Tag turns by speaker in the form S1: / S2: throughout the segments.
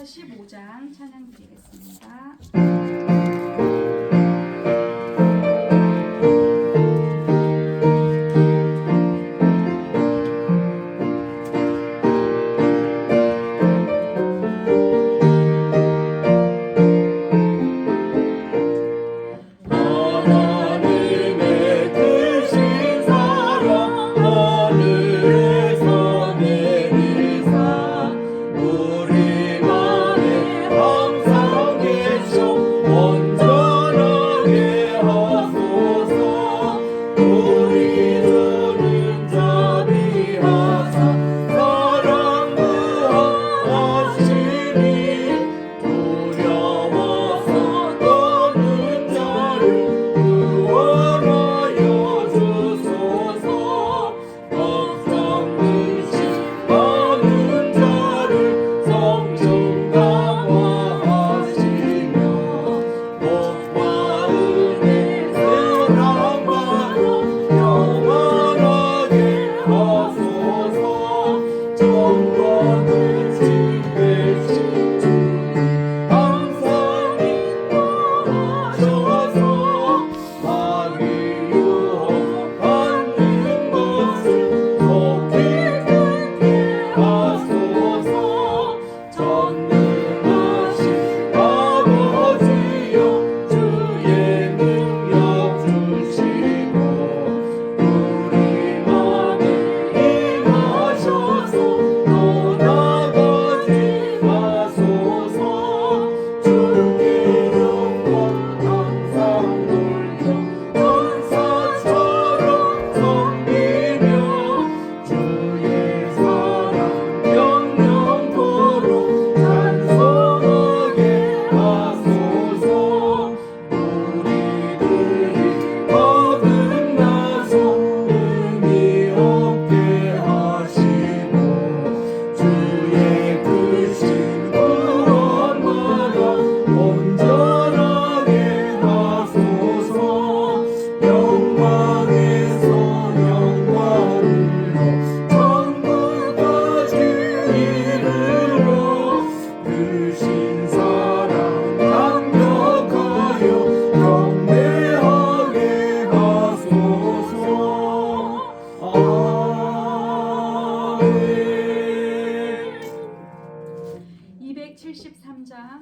S1: 15장 찬양 드리겠습니다.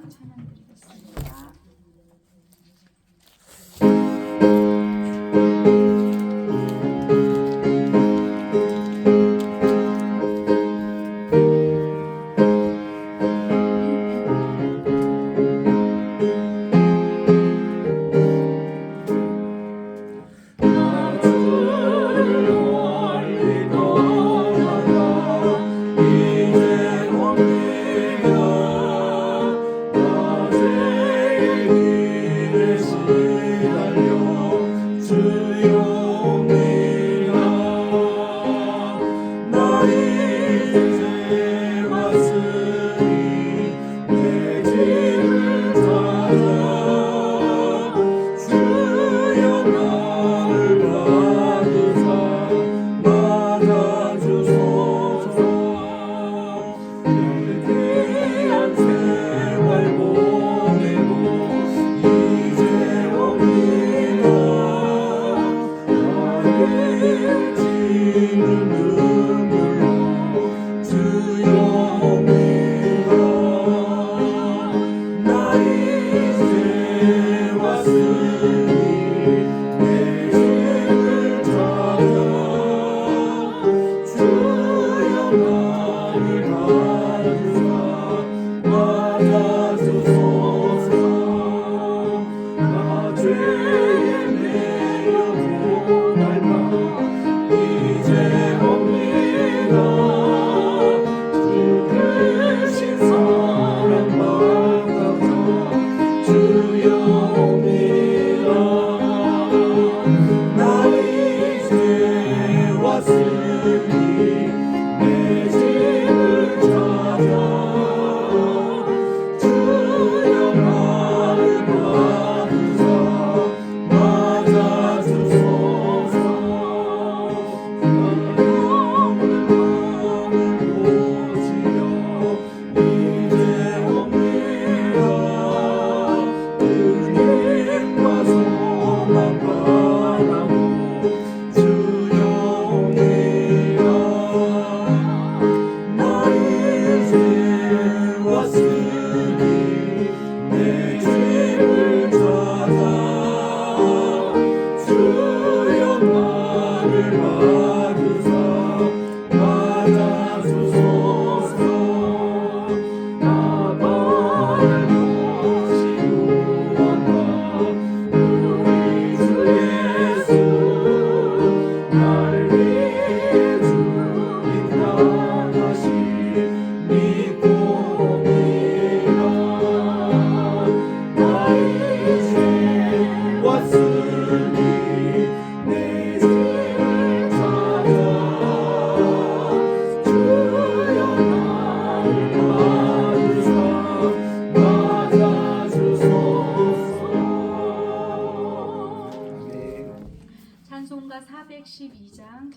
S1: 찬양 드리겠습니다.
S2: 이제 옵니다. 낮에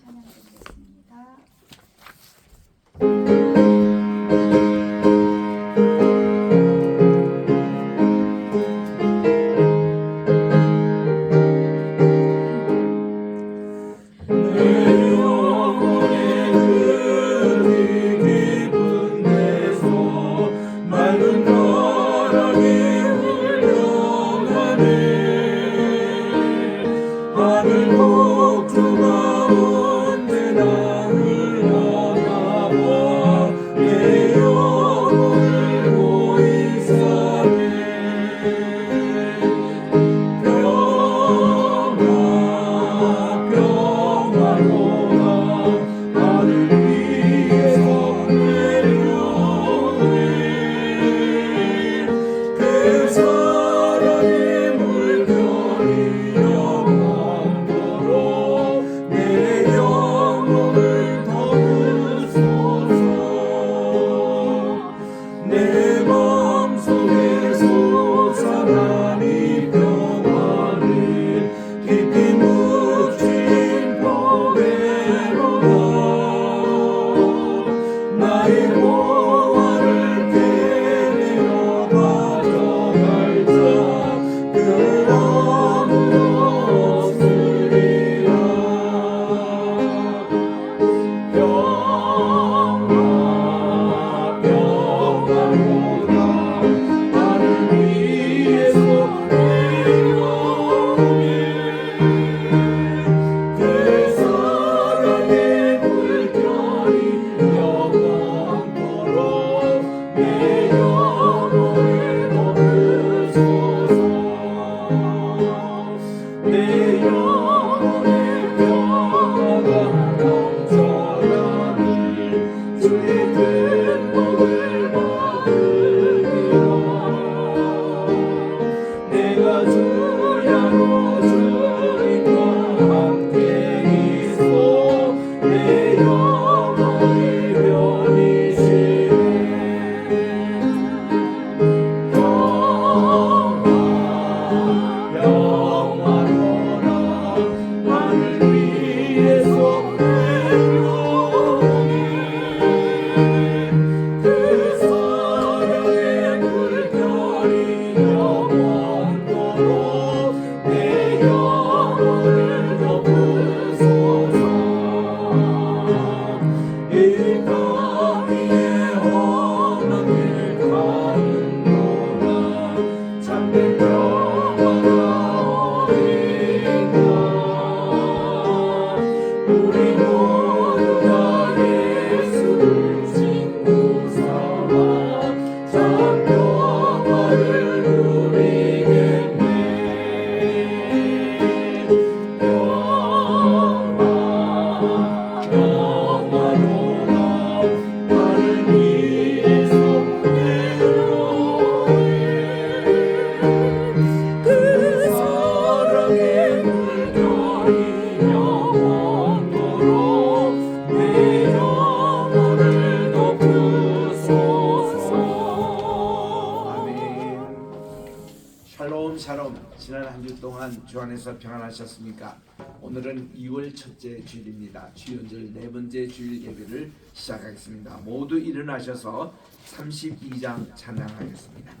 S1: 찬양 드리겠습니다.
S2: 지난 한 주 동안 주 안에서 평안하셨습니까? 오늘은 2월 첫째 주일입니다. 주연절 네 번째 주일 예배를 시작하겠습니다. 모두 일어나셔서 32장 찬양하겠습니다.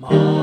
S3: 하나님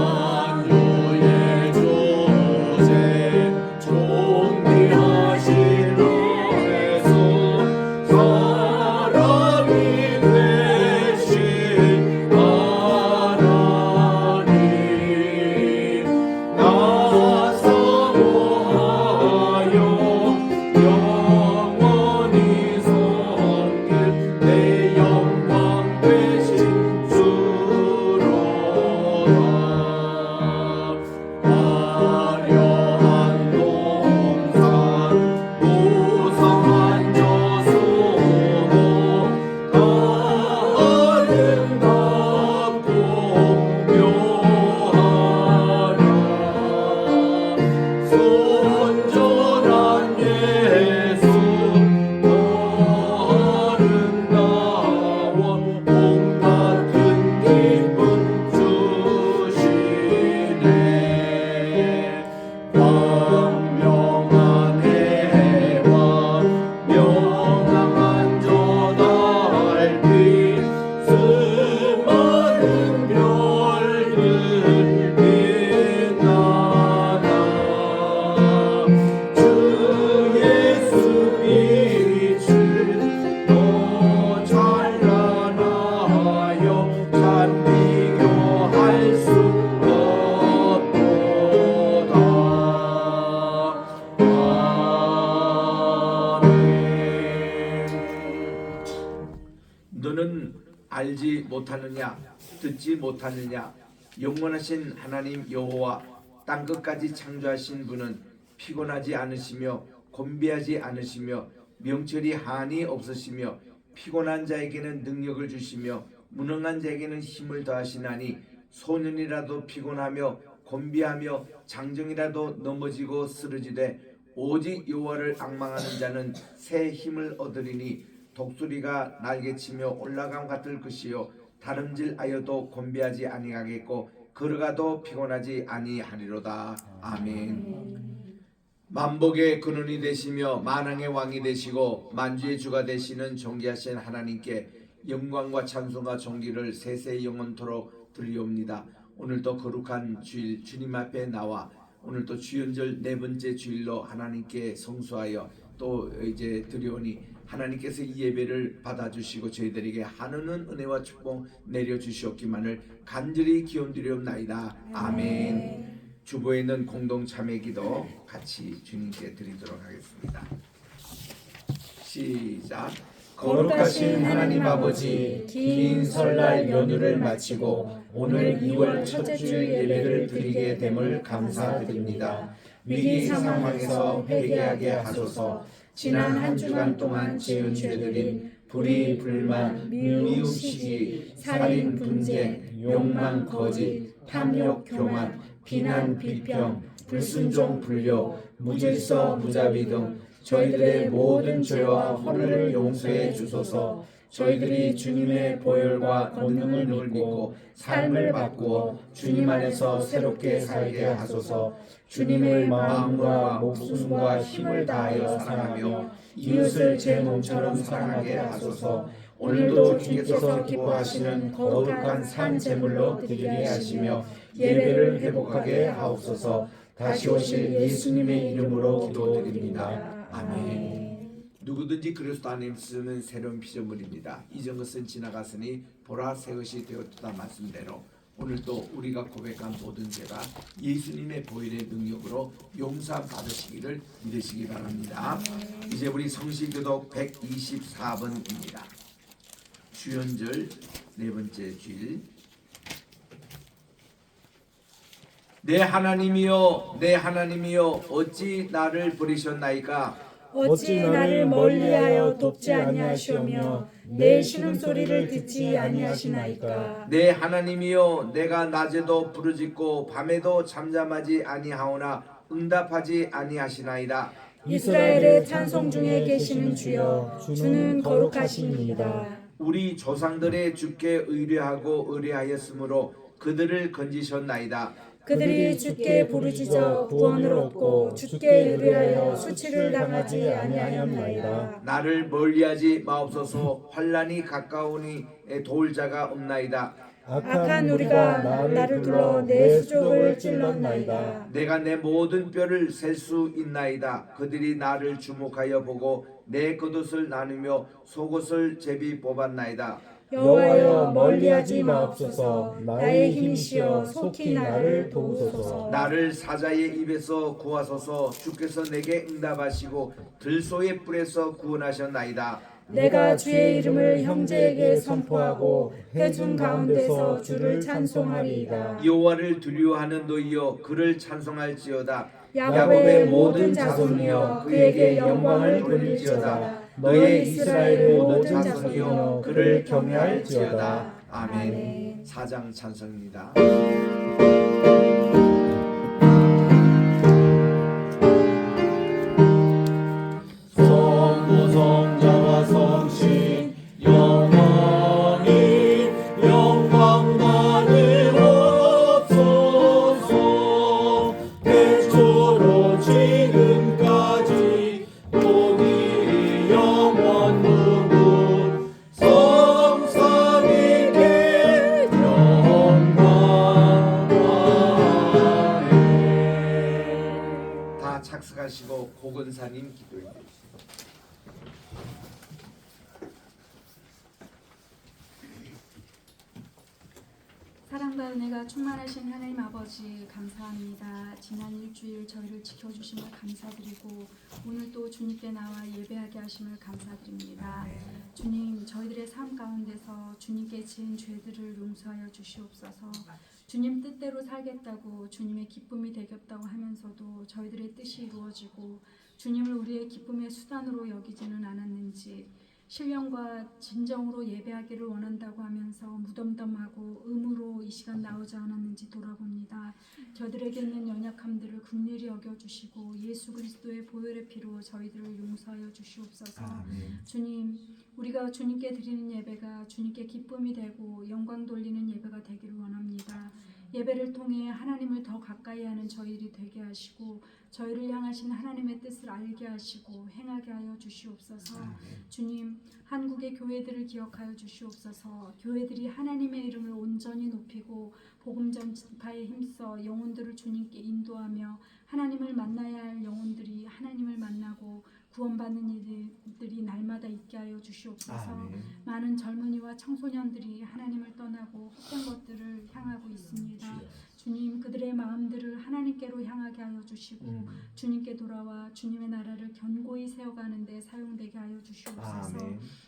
S2: 못하느냐 듣지 못하느냐 영원하신 하나님 여호와 땅끝까지 창조하신 분은 피곤하지 않으시며 곤비하지 않으시며 명철이 한이 없으시며 피곤한 자에게는 능력을 주시며 무능한 자에게는 힘을 더하시나니 소년이라도 피곤하며 곤비하며 장정이라도 넘어지고 쓰러지되 오직 여호와를 앙망하는 자는 새 힘을 얻으리니 독수리가 날개치며 올라감 같을 것이요 다름질하여도 곤비하지 아니하겠고 걸어가도 피곤하지 아니하리로다. 아멘. 만복의 근원이 되시며 만왕의 왕이 되시고 만주의 주가 되시는 존귀하신 하나님께 영광과 찬송과 존귀를 세세 영원토록 드리옵니다. 오늘도 거룩한 주일 주님 앞에 나와 오늘도 주연절 네 번째 주일로 하나님께 성수하여 또 이제 드려오니 하나님께서 이 예배를 받아주시고 저희들에게 한없는 은혜와 축복 내려주시옵기만을 간절히 기원드리옵나이다. 아멘. 주보에 있는 공동 참회기도 같이 주님께 드리도록 하겠습니다. 시작.
S3: 거룩하신 하나님 아버지, 긴 설날 연휴를 마치고 오늘 2월 첫째 주 예배를 드리게 됨을 감사드립니다. 위기 상황에서 회개하게 하소서. 지난 한 주간 동안 지은 죄들인 불의, 불만, 미움, 시기, 살인, 분쟁, 욕망, 거짓, 탐욕, 교만, 비난, 비평, 불순종, 불효, 무질서, 무자비 등 저희들의 모든 죄와 허물을 용서해 주소서. 저희들이 주님의 보혈과 권능을 믿고 삶을 바꾸어 주님 안에서 새롭게 살게 하소서. 주님을 마음과 목숨과 힘을 다하여 사랑하며 이웃을 제 몸처럼 사랑하게 하소서. 오늘도 주께서 기뻐하시는 거룩한 산 제물로 드리게 하시며 예배를 회복하게 하옵소서. 다시 오실 예수님의 이름으로 기도드립니다. 아멘.
S2: 누구든지 그리스도 안에 있으면 새로운 피조물입니다. 이전 것은 지나갔으니 보라 새 것이 되었다 말씀대로 오늘도 우리가 고백한 모든 죄가 예수님의 보혈의 능력으로 용서 받으시기를 믿으시기 바랍니다. 이제 우리 성실교독 124번입니다. 주연절 네 번째 주일. 내 하나님이여 내 하나님이여 어찌 나를 버리셨나이까.
S3: 어찌 나를 멀리하여 돕지 아니하시오며 내 신음소리를 듣지 아니하시나이까.
S2: 내 하나님이여 내가 낮에도 부르짖고 밤에도 잠잠하지 아니하오나 응답하지 아니하시나이다.
S3: 이스라엘의 찬송 중에 계시는 주여, 주는 거룩하십니다.
S2: 우리 조상들의 주께 의뢰하고 의뢰하였으므로 그들을 건지셨나이다.
S3: 그들이 주께 부르짖어 구원을 얻고 주께 의뢰하여 수치를 당하지 아니하였나이다.
S2: 나를 멀리하지 마옵소서. 환난이 가까우니 도울 자가 없나이다.
S3: 악한 우리가 나를 둘러 내 수족을 찔렀나이다.
S2: 내가 내 모든 뼈를 셀 수 있나이다. 그들이 나를 주목하여 보고 내 겉옷을 나누며 속옷을 제비 뽑았나이다.
S3: 여호와여 멀리하지 마옵소서. 나의 힘이시여 속히 나를 도우소서.
S2: 나를 사자의 입에서 구하소서. 주께서 내게 응답하시고 들소의 뿔에서 구원하셨나이다.
S3: 내가 주의 이름을 형제에게 선포하고 회중 가운데서 주를 찬송하리이다.
S2: 여호와를 두려워하는 너희여 그를 찬송할지어다.
S3: 야곱의 모든 자손이여 그에게 영광을 돌릴지어다. 너의 이스라엘의 모든 자손이여 그를 경외할지어다.
S2: 아멘. 사장 찬송입니다.
S3: 성부 성자와 성신 영원히 영광 받으옵소서. 태초로 지금까지 모든 영원 무궁 성삼위께 영광.
S2: 다 착석하시고 고건사님 기도해 주십시오.
S1: 사랑하는 사랑과 은혜가 충만하신 하나님 아버지 감사합니다. 지난 일주일 저희를 지켜주심을 감사드리고 오늘 또 주님께 나와 예배하게 하심을 감사드립니다. 주님, 저희들의 삶 가운데서 주님께 지은 죄들을 용서하여 주시옵소서. 주님 뜻대로 살겠다고 주님의 기쁨이 되겠다고 하면서도 저희들의 뜻이 이루어지고 주님을 우리의 기쁨의 수단으로 여기지는 않았는지, 신령과 진정으로 예배하기를 원한다고 하면서 무덤덤하고 의무로 이 시간 나오지 않았는지 돌아봅니다. 저들에게 있는 연약함들을 긍휼히 여겨주시고 예수 그리스도의 보혈의 피로 저희들을 용서하여 주시옵소서. 주님, 우리가 주님께 드리는 예배가 주님께 기쁨이 되고 영광 돌리는 예배가 되기를 원합니다. 예배를 통해 하나님을 더 가까이 하는 저희들이 되게 하시고 저희를 향하신 하나님의 뜻을 알게 하시고 행하게 하여 주시옵소서. 주님, 한국의 교회들을 기억하여 주시옵소서. 교회들이 하나님의 이름을 온전히 높이고 복음 전파에 힘써 영혼들을 주님께 인도하며 하나님을 만나야 할 영혼들이 하나님을 만나고 구원받는 이들이 날마다 있게 하여 주시옵소서. 많은 젊은이와 청소년들이 하나님을 떠나고 헛된 것들을 향하고 있습니다. 주님, 그들의 마음들을 하나님께로 향하게 하여 주시고 주님께 돌아와 주님의 나라를 견고히 세워가는 데 사용되게 하여 주시옵소서.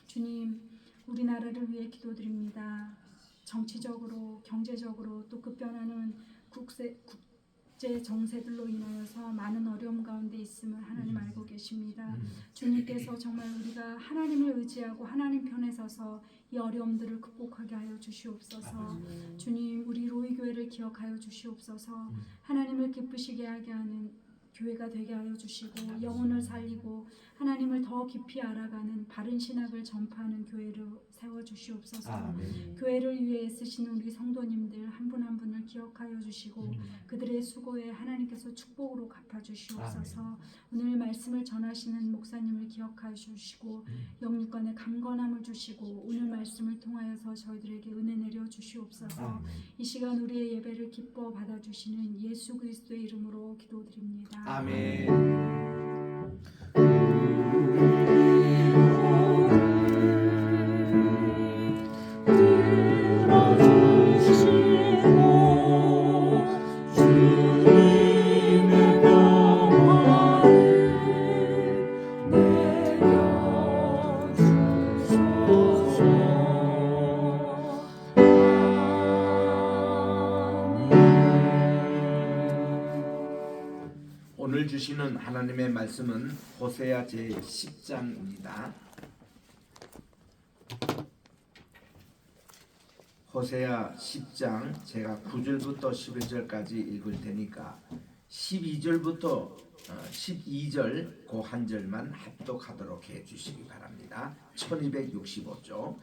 S1: 주님, 우리나라를 위해 기도드립니다. 정치적으로, 경제적으로 또 급변하는 국제 정세들로 인하여서 많은 어려움 가운데 있음을 하나님 알고 계십니다. 주님께서 정말 우리가 하나님을 의지하고 하나님 편에 서서 이 어려움들을 극복하게 하여 주시옵소서. 주님, 우리 로이교회를 기억하여 주시옵소서. 하나님을 기쁘시게 하게 하는 교회가 되게 하여 주시고 영혼을 살리고 하나님을 더 깊이 알아가는 바른 신학을 전파하는 교회로 세워주시옵소서. 교회를 위해 쓰시는 우리 성도님들 한 분 한 분을 기억하여 주시고 그들의 수고에 하나님께서 축복으로 갚아주시옵소서. 오늘 말씀을 전하시는 목사님을 기억하여 주시고 영육간의 강건함을 주시고 오늘 말씀을 통하여서 저희들에게 은혜 내려 주시옵소서. 이 시간 우리의 예배를 기뻐 받아주시는 예수 그리스도의 이름으로 기도드립니다.
S2: 아멘. 오늘 주시는 하나님의 말씀은 호세아 제10장입니다. 호세아 10장 제가 9절부터 11절까지 읽을 테니까 12절부터 12절 그 한 절만 합독하도록 해주시기 바랍니다. 1265조.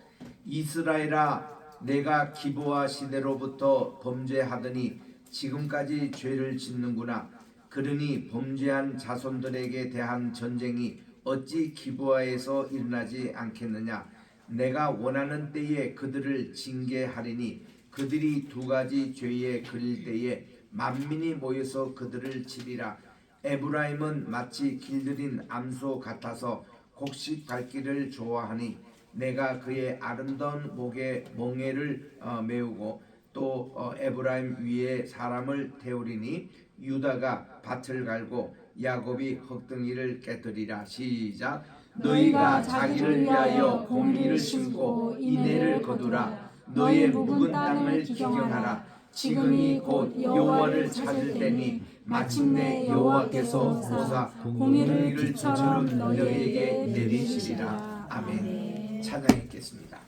S2: 이스라엘아, 내가 기브아 시대로부터 범죄하더니 지금까지 죄를 짓는구나. 그러니 범죄한 자손들에게 대한 전쟁이 어찌 기브아에서 일어나지 않겠느냐. 내가 원하는 때에 그들을 징계하리니 그들이 두 가지 죄에 걸릴 때에 만민이 모여서 그들을 치리라. 에브라임은 마치 길들인 암소 같아서 곡식 밟기를 좋아하니 내가 그의 아름다운 목에 멍에를 메우고 또 에브라임 위에 사람을 태우리니 유다가 밭을 갈고 야곱이 흙등이를 깨뜨리라. 시작. 너희가 자기를 위하여 공의를 심고 인애를 거두라. 너의 묵은 땅을 기경하라. 지금이 곧 여호와를 찾을 때니 마침내 여호와께서 보사 공의를 비처럼 너희에게 내리시리라. 아멘. 찬양했겠습니다.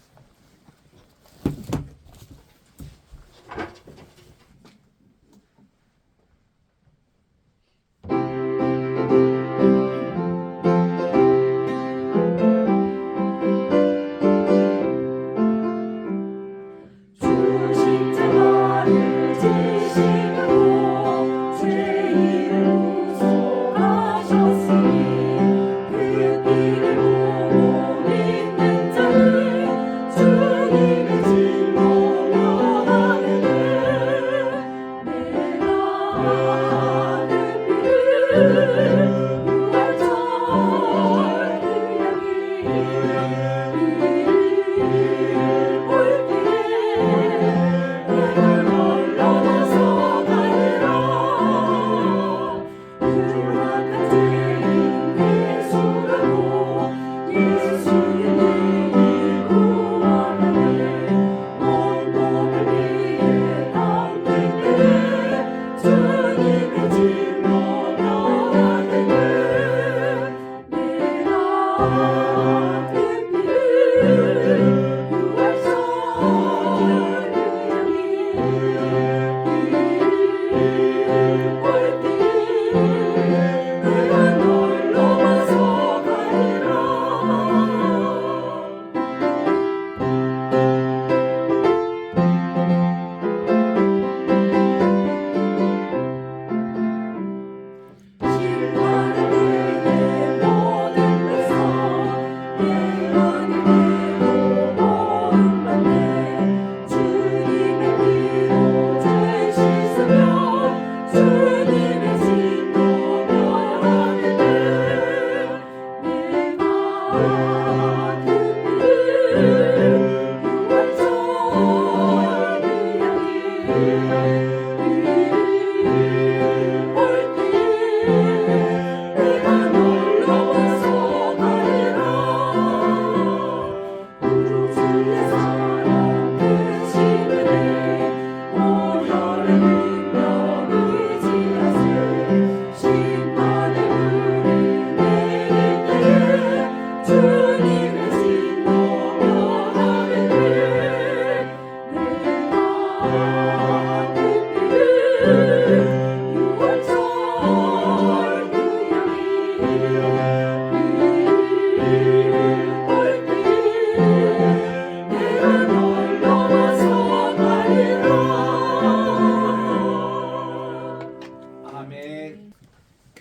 S4: 그 길을 보고 믿는 자는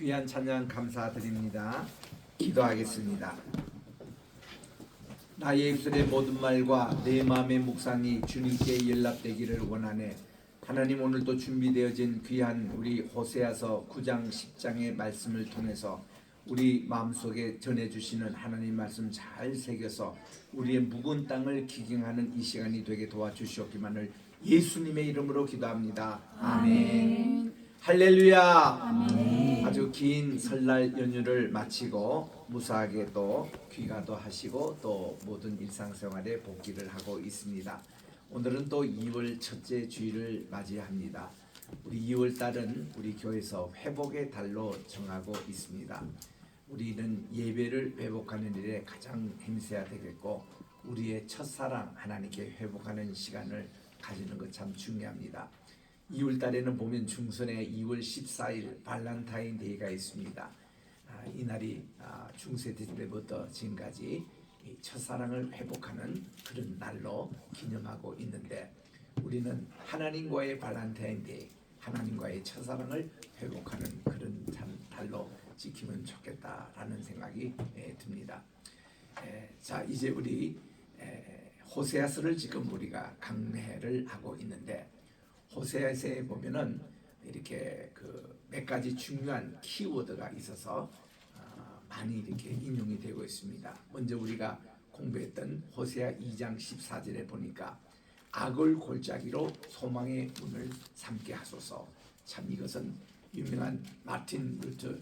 S2: 귀한 찬양 감사드립니다. 기도하겠습니다. 나의 입술의 모든 말과 내 마음의 묵상이 주님께 연락되기를 원하네. 하나님, 오늘도 준비되어진 귀한 우리 호세아서 9장 10장의 말씀을 통해서 우리 마음속에 전해주시는 하나님 말씀 잘 새겨서 우리의 묵은 땅을 기경하는 이 시간이 되게 도와주시옵기만을 예수님의 이름으로 기도합니다. 아멘. 할렐루야.
S1: 아멘.
S2: 아주 긴 설날 연휴를 마치고 무사하게 또 귀가도 하시고 또 모든 일상생활에 복귀를 하고 있습니다. 오늘은 또 2월 첫째 주일을 맞이합니다. 우리 2월 달은 우리 교회에서 회복의 달로 정하고 있습니다. 우리는 예배를 회복하는 일에 가장 힘써야 되겠고 우리의 첫사랑 하나님께 회복하는 시간을 가지는 것 참 중요합니다. 2월 달에는 보면 중순에 2월 14일 발렌타인데이가 있습니다. 이날이 중세대 때부터 지금까지 첫사랑을 회복하는 그런 날로 기념하고 있는데 우리는 하나님과의 발렌타인데이, 하나님과의 첫사랑을 회복하는 그런 달로 지키면 좋겠다라는 생각이 듭니다. 자, 이제 우리 호세아서를 지금 우리가 강해를 하고 있는데 호세아서에 보면은 이렇게 그 몇 가지 중요한 키워드가 있어서 많이 이렇게 인용이 되고 있습니다. 먼저 우리가 공부했던 호세아 2장 14절에 보니까 악을 골짜기로 소망의 문을 삼게 하소서. 참 이것은 유명한 마틴 루터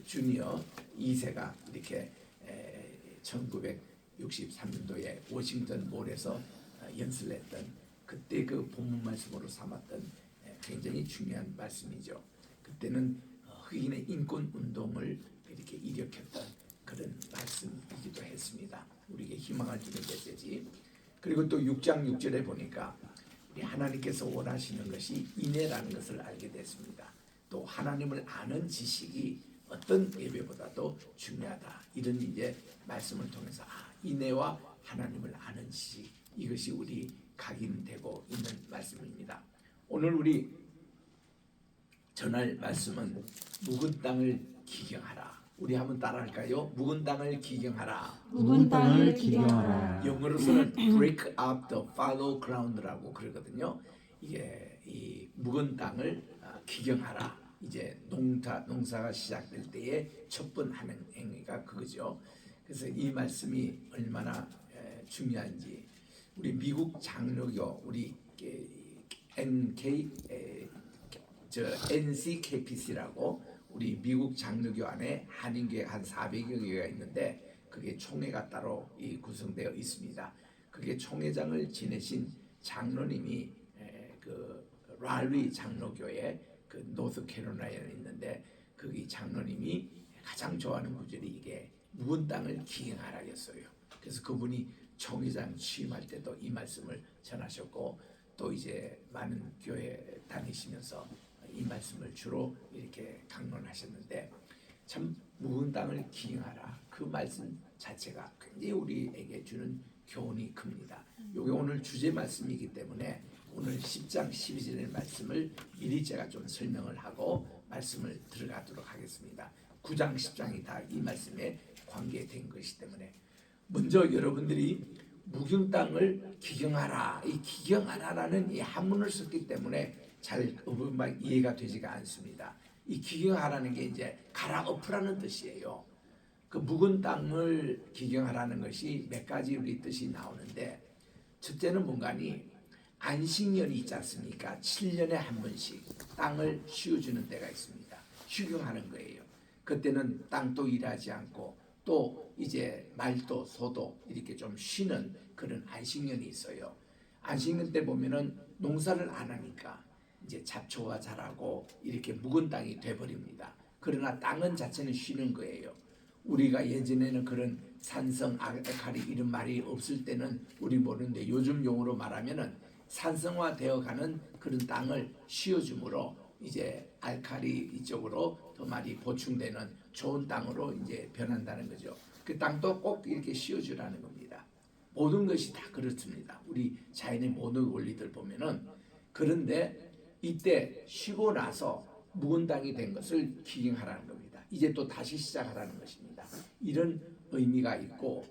S2: 주니어 2세가 이렇게 1963년도에 워싱턴 몰에서 연설했던 그때 그 본문 말씀으로 삼았던 굉장히 중요한 말씀이죠. 그때는 흑인의 인권 운동을 이렇게 일으켰던 그런 말씀이기도 했습니다. 우리에게 희망을 주는 메시지. 그리고 또 6장 6절에 보니까 우리 하나님께서 원하시는 것이 인애라는 것을 알게 됐습니다. 또 하나님을 아는 지식이 어떤 예배보다도 중요하다. 이런 이제 말씀을 통해서 인애와 하나님을 아는 지식, 이것이 우리 각인되고 있는 말씀입니다. 오늘 우리 전할 말씀은 묵은 땅을 기경하라. 우리 한번 따라할까요? 묵은 땅을 기경하라.
S3: 묵은 땅을 기경하라.
S2: 영어로서는 break up the fallow ground라고 그러거든요. 이게 이 묵은 땅을 기경하라. 이제 농사가 시작될 때에 첫 번 하는 행위가 그거죠. 그래서 이 말씀이 얼마나 중요한지 우리 미국 장로교 우리 NCKPC라고 우리 미국 장로교 안에 한인교회 한 400여 개가 있는데 그게 총회가 따로 구성되어 있습니다. 그게 총회장을 지내신 장로님이 그 랄리 장로교회 그 노스캐롤라이나에 있는데 거기 장로님이 가장 좋아하는 구절이 이게 묵은 땅을 기경하라였어요. 그래서 그분이 총회장 취임할 때도 이 말씀을 전하셨고 또 이제 많은 교회 다니시면서 이 말씀을 주로 이렇게 강론하셨는데 참 묵은 땅을 기경하라. 그 말씀 자체가 굉장히 우리에게 주는 교훈이 큽니다. 이게 오늘 주제 말씀이기 때문에 오늘 10장 12절의 말씀을 미리 제가 좀 설명을 하고 말씀을 들어가도록 하겠습니다. 9장 10장이 다 이 말씀에 관계된 것이기 때문에 먼저 여러분들이 묵은 땅을 기경하라, 이 기경하라라는 이 한문을 썼기 때문에 잘 이해가 되지가 않습니다. 이 기경하라는 게 이제 갈아엎으라는 뜻이에요. 그 묵은 땅을 기경하라는 것이 몇 가지 우리 뜻이 나오는데 첫째는 뭔가니 안식년이 있지 않습니까? 7년에 한 번씩 땅을 쉬어주는 때가 있습니다. 휴경하는 거예요. 그때는 땅도 일하지 않고 또 이제 말도 소도 이렇게 좀 쉬는 그런 안식년이 있어요. 안식년 때 보면은 농사를 안 하니까 이제 잡초가 자라고 이렇게 묵은 땅이 돼버립니다. 그러나 땅은 자체는 쉬는 거예요. 우리가 예전에는 그런 산성, 알칼리 이런 말이 없을 때는 우리 모르는데 요즘 용어로 말하면은 산성화되어가는 그런 땅을 쉬어줌으로 이제 알칼리 이쪽으로 더 많이 보충되는 좋은 땅으로 이제 변한다는 거죠. 그 땅도 꼭 이렇게 쉬어주라는 겁니다. 모든 것이 다 그렇습니다. 우리 자연의 모든 원리들 보면은 그런데 이때 쉬고 나서 묵은 땅이 된 것을 기경하라는 겁니다. 이제 또 다시 시작하라는 것입니다. 이런 의미가 있고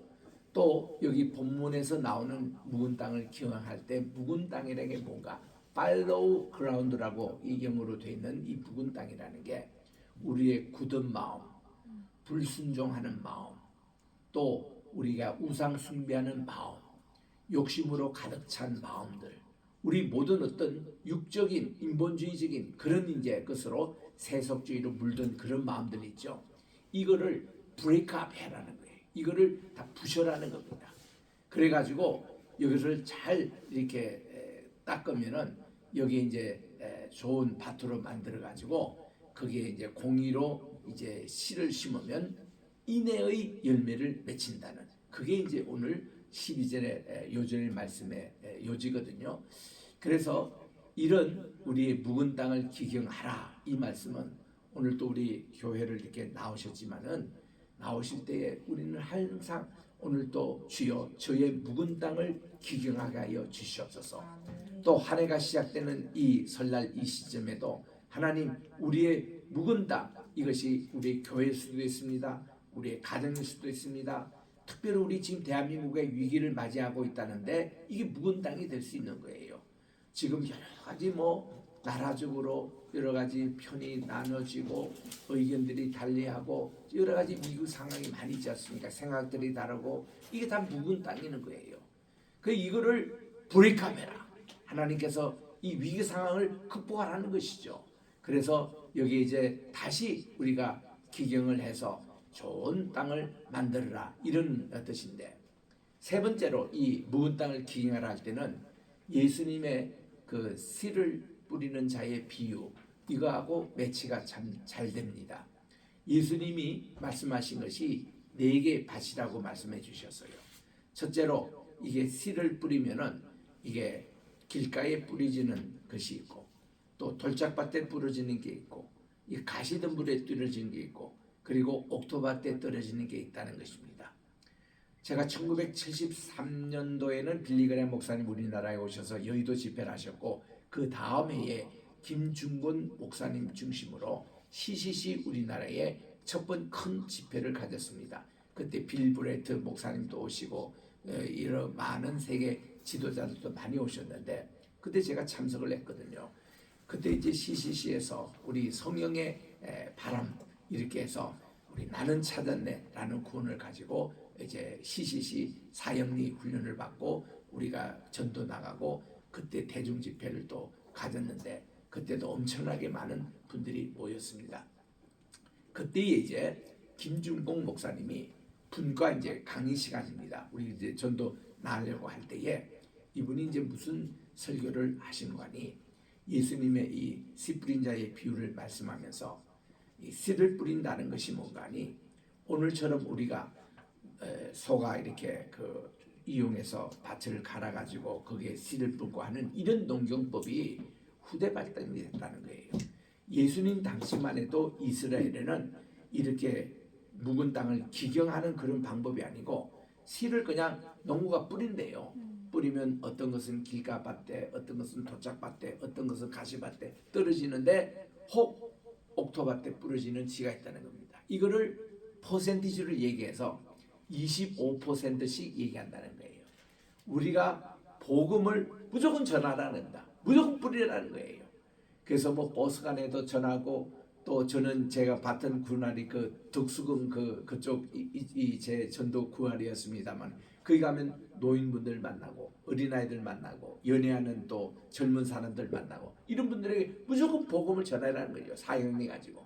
S2: 또 여기 본문에서 나오는 묵은 땅을 기경할 때 묵은 땅이라는 게 뭔가 fallow ground라고 이 영어로 되어 있는 이 묵은 땅이라는 게 우리의 굳은 마음, 불순종하는 마음, 또 우리가 우상 숭배하는 마음, 욕심으로 가득 찬 마음들, 우리 모든 어떤 육적인 인본주의적인 그런 이제 것으로 세속주의로 물든 그런 마음들 있죠. 이거를 브레이크업 해라는 거예요. 이거를 다 부셔라는 겁니다. 그래가지고 여기를 잘 이렇게 닦으면은 여기에 이제 좋은 밭으로 만들어 가지고 거기에 이제 공의로 이제 씨를 심으면 인내의 열매를 맺힌다는 그게 이제 오늘 12절의 요절의 말씀의 요지거든요. 그래서 이런 우리의 묵은 땅을 기경하라 이 말씀은 오늘 또 우리 교회를 이렇게 나오셨지만은 나오실 때에 우리는 항상 오늘 또 주여 저의 묵은 땅을 기경하게 하여 주시옵소서. 또 한 해가 시작되는 이 설날 이 시점에도 하나님 우리의 묵은 땅 이것이 우리 교회일 수도 있습니다. 우리의 가정일 수도 있습니다. 특별히 우리 지금 대한민국의 위기를 맞이하고 있다는데 이게 묵은 땅이 될 수 있는 거예요. 지금 여러 가지 나라적으로 여러 가지 편이 나눠지고 의견들이 달리하고 여러 가지 미국 상황이 많이 있지 않습니까? 생각들이 다르고 이게 다 묵은 땅이는 거예요. 그 이거를 브레이크하라. 하나님께서 이 위기 상황을 극복하라는 것이죠. 그래서 여기 이제 다시 우리가 기경을 해서 좋은 땅을 만들어라 이런 뜻인데 세 번째로 이 묵은 땅을 기경하라 할 때는 예수님의 그 씨를 뿌리는 자의 비유 이거하고 매치가 참 잘 됩니다. 예수님이 말씀하신 것이 4개 밭이라고 말씀해 주셨어요. 첫째로 이게 씨를 뿌리면은 이게 길가에 뿌려지는 것이 있고 또 돌짝밭에 뿌려지는 게 있고 이 가시덤불에 떨어지는 게 있고 그리고 옥토밭에 떨어지는 게 있다는 것입니다. 제가 1973년도에는 빌리그레 목사님 우리나라에 오셔서 여의도 집회를 하셨고 그 다음 해에 김중곤 목사님 중심으로 CCC 우리나라에 첫 번 큰 집회를 가졌습니다. 그때 빌 브레트 목사님도 오시고 이런 많은 세계 지도자들도 많이 오셨는데 그때 제가 참석을 했거든요. 그때 이제 CCC에서 우리 성령의 바람 이렇게 해서 우리 나는 찾았네라는 구원을 가지고 이제 CCC 사형리 훈련을 받고 우리가 전도 나가고 그때 대중 집회를 또 가졌는데 그때도 엄청나게 많은 분들이 모였습니다. 그때 이제 김중봉 목사님이 분과 이제 강의 시간입니다. 우리 이제 전도 나가려고 할 때에 이분이 이제 무슨 설교를 하시는 거니 예수님의 이 씨 뿌린 자의 비유를 말씀하면서 이 씨를 뿌린다는 것이 뭔가니 오늘처럼 우리가 소가 이렇게 이용해서 밭을 갈아가지고 거기에 씨를 뿌고 하는 이런 농경법이 후대 발달이 됐다는 거예요. 예수님 당시만 해도 이스라엘에는 이렇게 묵은 땅을 기경하는 그런 방법이 아니고 씨를 그냥 농부가 뿌린대요. 뿌리면 어떤 것은 길가밭에 어떤 것은 도짝밭에 어떤 것은 가시밭에 떨어지는데 혹 옥토밭에 뿌려지는 지가 있다는 겁니다. 이거를 퍼센티지를 얘기해서 25%씩 얘기한다는 거예요. 우리가 복음을 무조건 전하라는다. 무조건 뿌리라는 거예요. 그래서 버스 간에도 전하고 또 저는 제가 봤던 군활이 덕수궁 그쪽 제 전도 구활이었습니다만 거기 가면 노인분들 만나고 어린아이들 만나고 연애하는 또 젊은 사람들 만나고 이런 분들에게 무조건 복음을 전하라는 거예요. 사형리 가지고.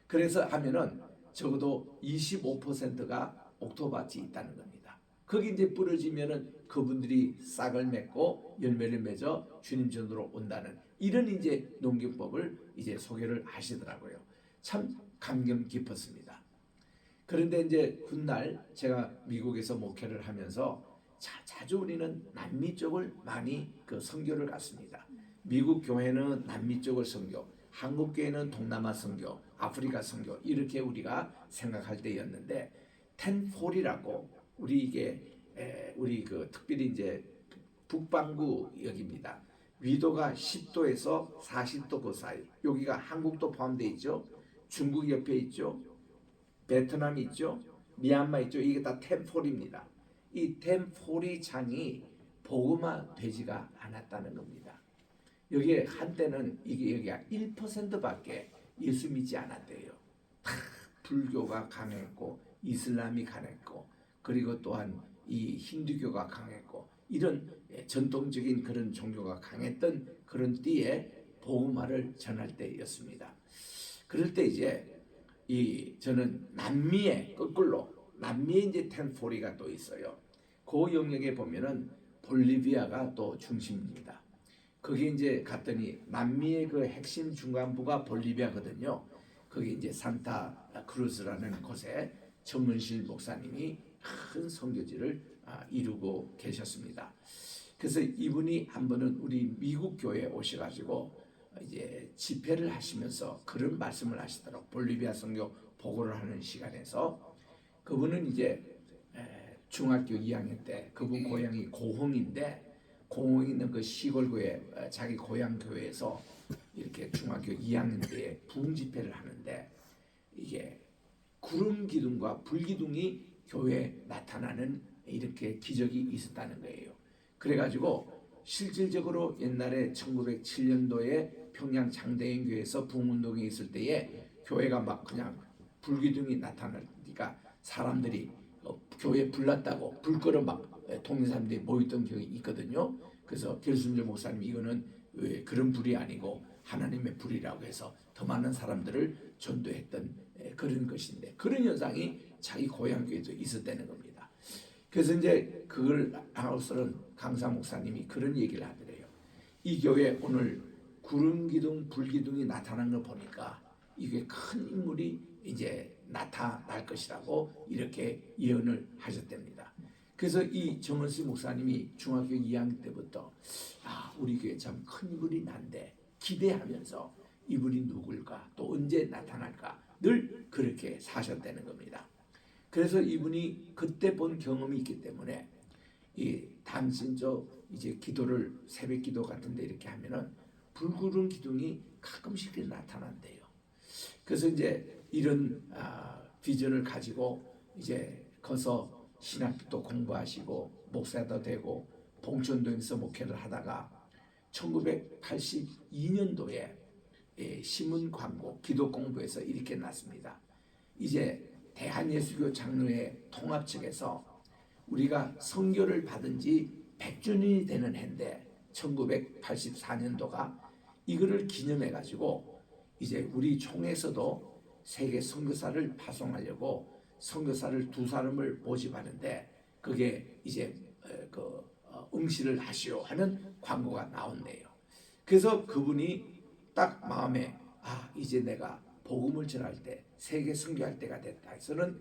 S2: 그래서 하면은 적어도 25%가 옥토밭이 있다는 겁니다. 거기 이제 뿌려지면은 그분들이 싹을 맺고 열매를 맺어 주님 전으로 온다는 이런 이제 농경법을 이제 소개를 하시더라고요. 참 감격 깊었습니다. 그런데 이제 훗날 제가 미국에서 목회를 하면서 자주 우리는 남미 쪽을 많이 선교를 갔습니다. 미국 교회는 남미 쪽을 선교, 한국 교회는 동남아 선교, 아프리카 선교 이렇게 우리가 생각할 때였는데 텐폴이라고 우리 이게 우리 특별히 이제 북반구 여기입니다. 위도가 10도에서 40도 그 사이. 여기가 한국도 포함되어 있죠. 중국 옆에 있죠. 베트남 있죠. 미얀마 있죠. 이게 다 템폴입니다. 이 템폴이 장이 복음화되지가 않았다는 겁니다. 여기에 한때는 이게 여기가 1%밖에 예수 믿지 않았대요. 다 불교가 강했고 이슬람이 강했고 그리고 또한 이 힌두교가 강했고 이런 전통적인 그런 종교가 강했던 그런 때에 복음화를 전할 때였습니다. 그럴 때 이제 저는 남미에 거꾸로 남미에 이제 템포리가 또 있어요. 그 영역에 보면은 볼리비아가 또 중심입니다. 거기 이제 갔더니 남미의 그 핵심 중간부가 볼리비아거든요. 거기 이제 산타 크루스라는 곳에 정문실 목사님이 큰 선교지를 이루고 계셨습니다. 그래서 이분이 한 번은 우리 미국 교회에 오셔가지고 이제 집회를 하시면서 그런 말씀을 하시더라고. 볼리비아 선교 보고를 하는 시간에서 그분은 이제 중학교 2학년 때 그분 고향이 고흥인데 고흥 있는 그 시골 교회 자기 고향 교회에서 이렇게 중학교 2학년 때에 부흥 집회를 하는데 이게 구름 기둥과 불 기둥이 교회에 나타나는 이렇게 기적이 있었다는 거예요. 그래가지고 실질적으로 옛날에 1907년도에 평양 장대인 교회에서 부흥운동이 있을 때에 교회가 막 그냥 불기둥이 나타나니까 사람들이 교회 불났다고 불 끌어 막 동네 사람들이 모였던 기억이 있거든요. 그래서 결순절 목사님 이거는 왜 그런 불이 아니고 하나님의 불이라고 해서 더 많은 사람들을 전도했던 그런 것인데 그런 현상이 자기 고향 교회도 있었다는 겁니다. 그래서 이제 그걸 아우스는 강사 목사님이 그런 얘기를 하더래요. 이 교회 오늘 구름 기둥, 불 기둥이 나타난 걸 보니까 이게 큰 인물이 이제 나타날 것이라고 이렇게 예언을 하셨답니다. 그래서 이 정은수 목사님이 중학교 2학년 때부터 우리 교회 참 큰 인물이 난데 기대하면서 이분이 누굴까 또 언제 나타날까 늘 그렇게 사셨다는 겁니다. 그래서 이분이 그때 본 경험이 있기 때문에 이 당신저 이제 기도를 새벽 기도 같은데 이렇게 하면은 불구름 기둥이 가끔씩 나타난대요. 그래서 이제 이런 비전을 가지고 이제 거서 신학도 공부하시고 목사도 되고 봉천동에서 목회를 하다가 1982년도에 신문 광고 기도 공부에서 이렇게 났습니다. 이제 대한예수교 장로회 통합 측에서 우리가 선교를 받은 지 100주년이 되는 해인데 1984년도가 이거를 기념해 가지고 이제 우리 총에서도 세계 선교사를 파송하려고 선교사를 2사람을 모집하는데 그게 이제 응시를 하시오 하는 광고가 나온대요. 그래서 그분이 딱 마음에 이제 내가 복음을 전할 때 세계 선교할 때가 됐다 해서는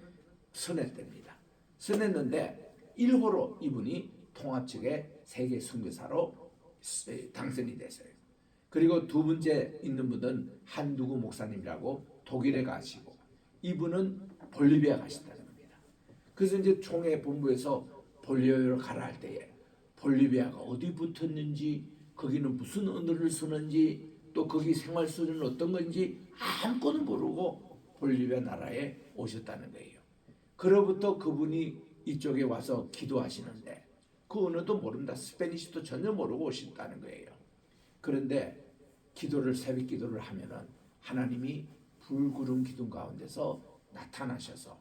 S2: 선했답니다. 선했는데 1호로 이분이 통합 측의 세계 선교사로 당선이 됐어요. 그리고 두 번째 있는 분은 한두구 목사님이라고 독일에 가시고 이분은 볼리비아 가신다는 겁니다. 그래서 이제 총회 본부에서 볼리비아로 가라 할 때에 볼리비아가 어디 붙었는지 거기는 무슨 언어를 쓰는지 또 거기 생활 수준은 어떤 건지 아무것도 모르고 볼리비아 나라에 오셨다는 거예요. 그로부터 그분이 이쪽에 와서 기도하시는데 그 언어도 모른다. 스페니쉬도 전혀 모르고 오셨다는 거예요. 그런데 기도를 새벽 기도를 하면은 하나님이 불구름 기둥 가운데서 나타나셔서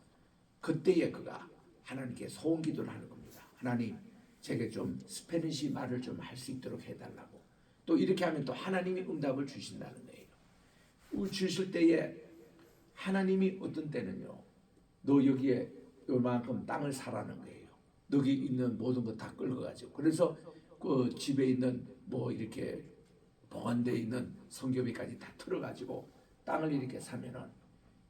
S2: 그때에 그가 하나님께 소원 기도를 하는 겁니다. 하나님 제게 좀 스페니쉬 말을 좀 할 수 있도록 해달라고. 또 이렇게 하면 또 하나님이 응답을 주신다는 거예요. 주실 때에 하나님이 어떤 때는요. 너 여기에 요만큼 땅을 사라는 거예요. 여기 있는 모든 거 다 끌어가지고. 그래서 그 집에 있는 뭐 이렇게 보관되어 있는 성교비까지 다 틀어가지고 땅을 이렇게 사면은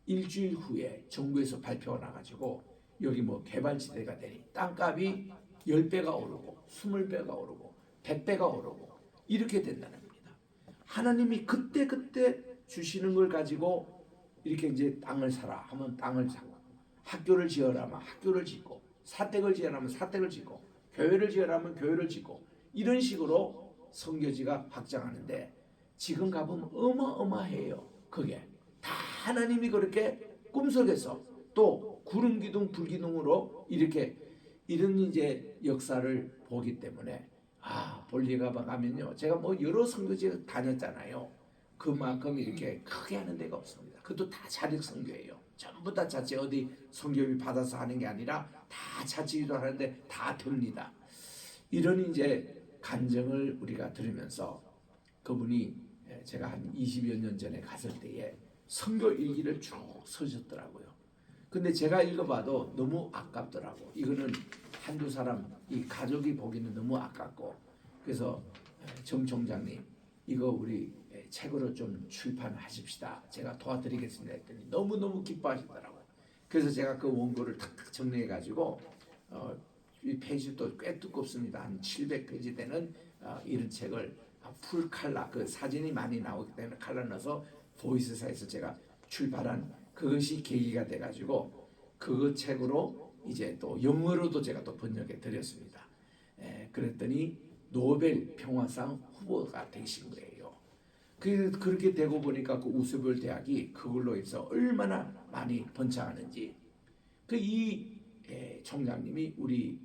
S2: 일주일 후에 정부에서 발표가 나가지고 여기 뭐 개발지대가 되니 땅값이 10배가 오르고 20배가 오르고 100배가 오르고 이렇게 된다는 겁니다. 하나님이 그때 주시는 걸 가지고 이렇게 이제 땅을 사라 하면 땅을 사고 학교를 지어라 하면 학교를 짓고 사택을 지어라 하면 사택을 짓고 교회를 지어라 하면 교회를 짓고 이런 식으로 선교지가 확장하는데 지금 가보면 어마어마해요. 그게 다 하나님이 그렇게 꿈속에서 또 구름 기둥 불 기둥으로 이렇게 이런 이제 역사를 보기 때문에 볼리가 가면요, 제가 뭐 여러 선교지 다녔잖아요. 그만큼 이렇게 크게 하는 데가 없습니다. 그것도 다 자력 선교예요. 전부 다 자체 어디 선교비 받아서 하는 게 아니라 다 자체 유도하는데 다 됩니다. 이런 이제 간증을 우리가 들으면서 그분이 제가 한 20여 년 전에 갔을 때에 선교 일기를 쭉 쓰셨더라고요. 근데 제가 읽어봐도 너무 아깝더라고. 이거는 한두 사람 이 가족이 보기는 너무 아깝고, 그래서 정 총장님 이거 우리 책으로 좀 출판하십시다. 제가 도와드리겠습니다 했더니 너무너무 기뻐하시더라고요. 그래서 제가 그 원고를 탁 정리해가지고 이 페이지도 꽤 두껍습니다. 한 700페이지 되는 이런 책을 풀 칼라, 그 사진이 많이 나오기 때문에 칼라 넣어서 보이스사에서 제가 출판한 그것이 계기가 돼가지고 그 책으로 이제 또 영어로도 제가 또 번역해 드렸습니다. 그랬더니 노벨 평화상 후보가 되신 거예요. 그렇게 되고 보니까 그 우스벨 대학이 그걸로 해서 얼마나 많이 번창하는지, 이 총장님이 우리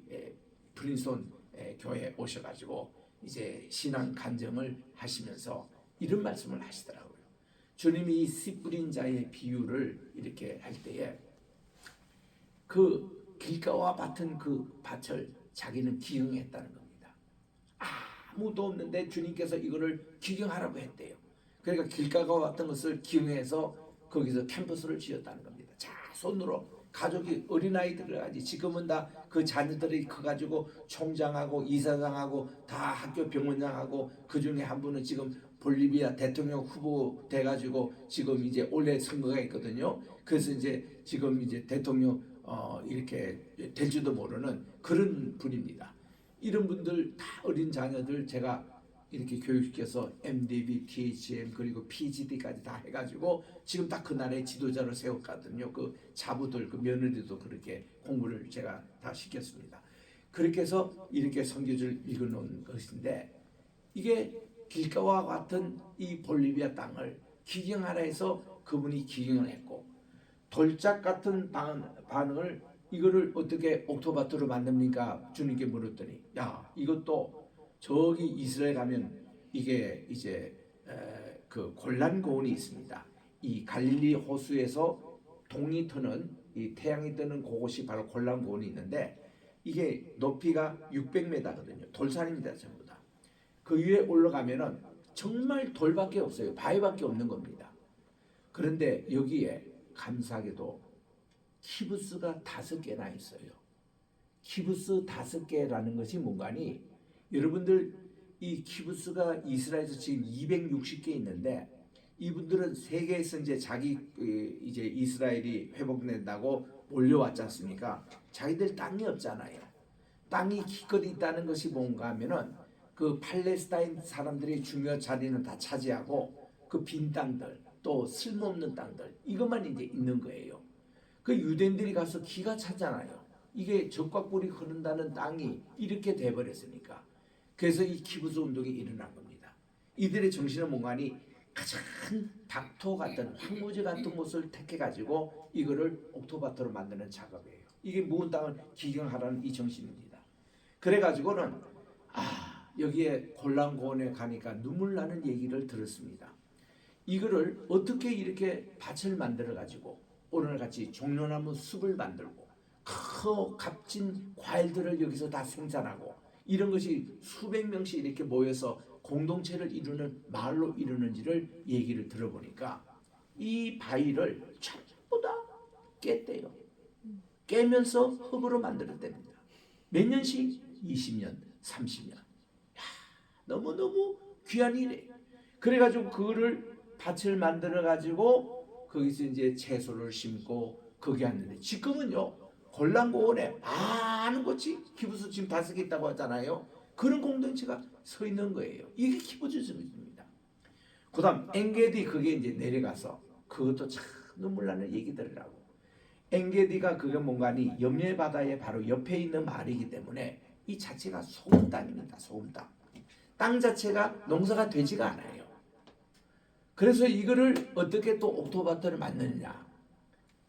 S2: 프린스톤 교회에 오셔가지고 이제 신앙 간증을 하시면서 이런 말씀을 하시더라고요. 주님이 이 씨 뿌린 자의 비유를 이렇게 할 때에 그 길가와 같은 그 밭을 자기는 기경했다는 겁니다. 아무도 없는데 주님께서 이거를 기경하라고 했대요. 그러니까 길가와 같은 것을 기경해서 거기서 캠퍼스를 지었다는 겁니다. 자, 손으로 가족이 어린아이들을 하지, 지금은 다 그 자녀들이 커가지고 총장하고 이사장하고 다 학교 병원장하고 그 중에 한 분은 지금 볼리비아 대통령 후보 돼가지고 지금 이제 올해 선거가 있거든요. 그래서 이제 지금 이제 대통령 이렇게 될지도 모르는 그런 분입니다. 이런 분들 다 어린 자녀들 제가 이렇게 교육시켜서 MDB, THM 그리고 PGD까지 다 해가지고 지금 딱 그날의 지도자를 세웠거든요. 그 자부들, 그 며느리도 그렇게 공부를 제가 다 시켰습니다. 그렇게 해서 이렇게 선교지를 읽어놓은 것인데, 이게 길가와 같은 이 볼리비아 땅을 기경하라 해서 그분이 기경을 했고, 돌짝 같은 반응을 이거를 어떻게 옥토바트로 만듭니까? 주님께 물었더니, 야, 이것도 저기 이스라엘 가면 이게 이제 그 골란 고원이 있습니다. 이 갈릴리 호수에서 동이 트는 이 태양이 뜨는 그곳이 바로 골란 고원이 있는데, 이게 높이가 600m거든요. 돌산입니다, 전부 다. 그 위에 올라가면은 정말 돌밖에 없어요. 바위밖에 없는 겁니다. 그런데 여기에 감사하게도 키부스가 5개나 있어요. 키부스 5개라는 것이 뭔가니, 여러분들 이 키부스가 이스라엘에서 지금 260개 있는데, 이분들은 세계에서 이제 자기 이제 이스라엘이 회복된다고 몰려왔지 않습니까? 자기들 땅이 없잖아요. 땅이 기껏 있다는 것이 뭔가 하면은 그 팔레스타인 사람들이 중요한 자리는 다 차지하고 그 빈 땅들 또 쓸모없는 땅들 이것만 이제 있는 거예요. 그 유대인들이 가서 기가 차잖아요. 이게 적과 꿀이 흐른다는 땅이 이렇게 돼버렸으니까. 그래서 이 키부스 운동이 일어난 겁니다. 이들의 정신은 뭔가니 가장 닥터 같은 황무지 같은 곳을 택해가지고 이거를 옥토바트로 만드는 작업이에요. 이게 묵은 땅을 기경하라는 이 정신입니다. 그래가지고는 여기에 골란고원에 가니까 눈물 나는 얘기를 들었습니다. 이거를 어떻게 이렇게 밭을 만들어가지고 오늘같이 종려나무 숲을 만들고 큰 값진 과일들을 여기서 다 생산하고 이런 것이 수백 명씩 이렇게 모여서 공동체를 이루는 마을로 이루는지를 얘기를 들어보니까 이 바위를 전부 다 깼대요. 깨면서 흙으로 만들었답니다. 몇 년씩? 20년, 30년. 너무너무 귀한 일이에요. 그래가지고 그거를 밭을 만들어가지고 거기서 이제 채소를 심고 거기 하는데, 지금은요 골란고원에 많은 곳이 키부스 지금 5개 있다고 하잖아요. 그런 공동체가 서 있는 거예요. 이게 키부스입니다. 그 다음 엔게디, 그게 이제 내려가서 그것도 참 눈물 나는 얘기들이라고. 엔게디가 그게 뭔가니 염려 바다의 바로 옆에 있는 마을이기 때문에 이 자체가 소금 땅입니다. 소금 땅. 땅 자체가 농사가 되지가 않아요. 그래서 이거를 어떻게 또 옥토바토를 만드느냐.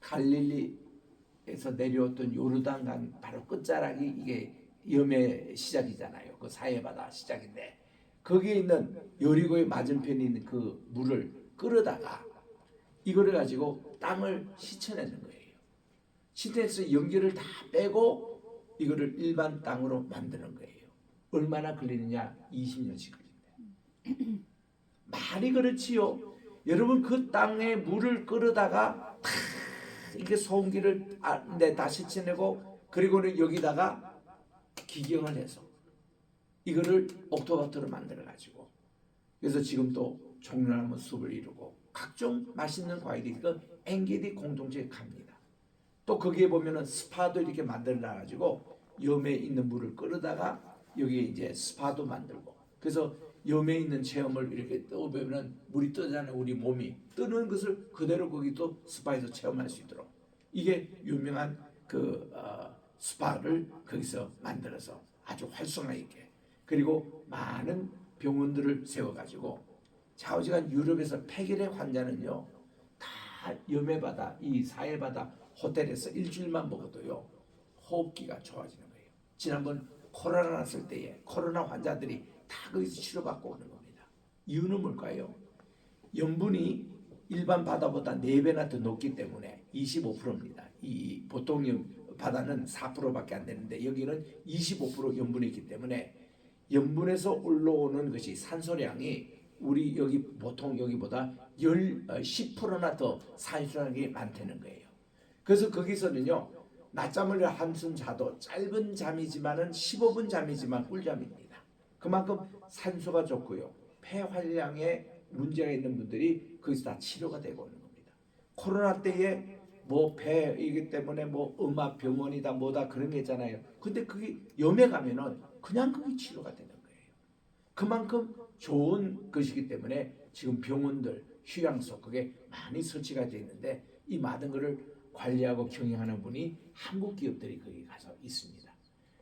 S2: 갈릴리에서 내려왔던 요르단강 바로 끝자락이 이게 염의 시작이잖아요. 그 사해바다 시작인데 거기에 있는 여리고의 맞은편에 있는 그 물을 끌어다가 이거를 가지고 땅을 씻어내는 거예요. 씻어내서 연기를 다 빼고 이거를 일반 땅으로 만드는 거예요. 얼마나 걸리느냐? 20년씩 걸린대. 말이 그렇지요. 여러분 그 땅에 물을 끌어다가 이게 소음기를 다 씻어내고 그리고는 여기다가 기경을 해서 이거를 옥토바토로 만들어 가지고 그래서 지금 또 종려나무 숲을 이루고 각종 맛있는 과일이 그 엔게디 공동체에 갑니다. 또 거기에 보면은 스파도 이렇게 만들어 가지고 염에 있는 물을 끌어다가 여기에 이제 스파도 만들고 그래서 염에 있는 체험을 이렇게 떠보면은 물이 뜨잖아요. 우리 몸이 뜨는 것을 그대로 거기 또 스파에서 체험할 수 있도록 이게 유명한 그 스파를 거기서 만들어서 아주 활성화 있게 그리고 많은 병원들을 세워가지고 좌우지간 유럽에서 폐결의 환자는요 다 염해바다 이 사해바다 호텔에서 일주일만 먹어도요 호흡기가 좋아지는 거예요. 지난번 코로나 났을 때에 코로나 환자들이 다 거기서 치료받고 오는 겁니다. 이유는 뭘까요? 염분이 일반 바다보다 4배나 더 높기 때문에 25%입니다. 이 보통 바다는 4%밖에 안 되는데 여기는 25% 염분이 있기 때문에 염분에서 올라오는 것이 산소량이 우리 여기 보통 여기보다 10%나 더 산소량이 많다는 거예요. 그래서 거기서는요 낮잠을 한숨 자도 짧은 잠이지만은 15분 잠이지만 꿀잠입니다. 그만큼 산소가 좋고요. 폐활량에 문제가 있는 분들이 거기서 다 치료가 되고 오는 겁니다. 코로나 때에 뭐 폐이기 때문에 뭐 음압 병원이다 뭐다 그런 게 있잖아요. 근데 그게 염에 가면은 그냥 그게 치료가 되는 거예요. 그만큼 좋은 것이기 때문에 지금 병원들 휴양소 그게 많이 설치가 되어 있는데 이 많은 것을 관리하고 경영하는 분이 한국 기업들이 거기 가서 있습니다.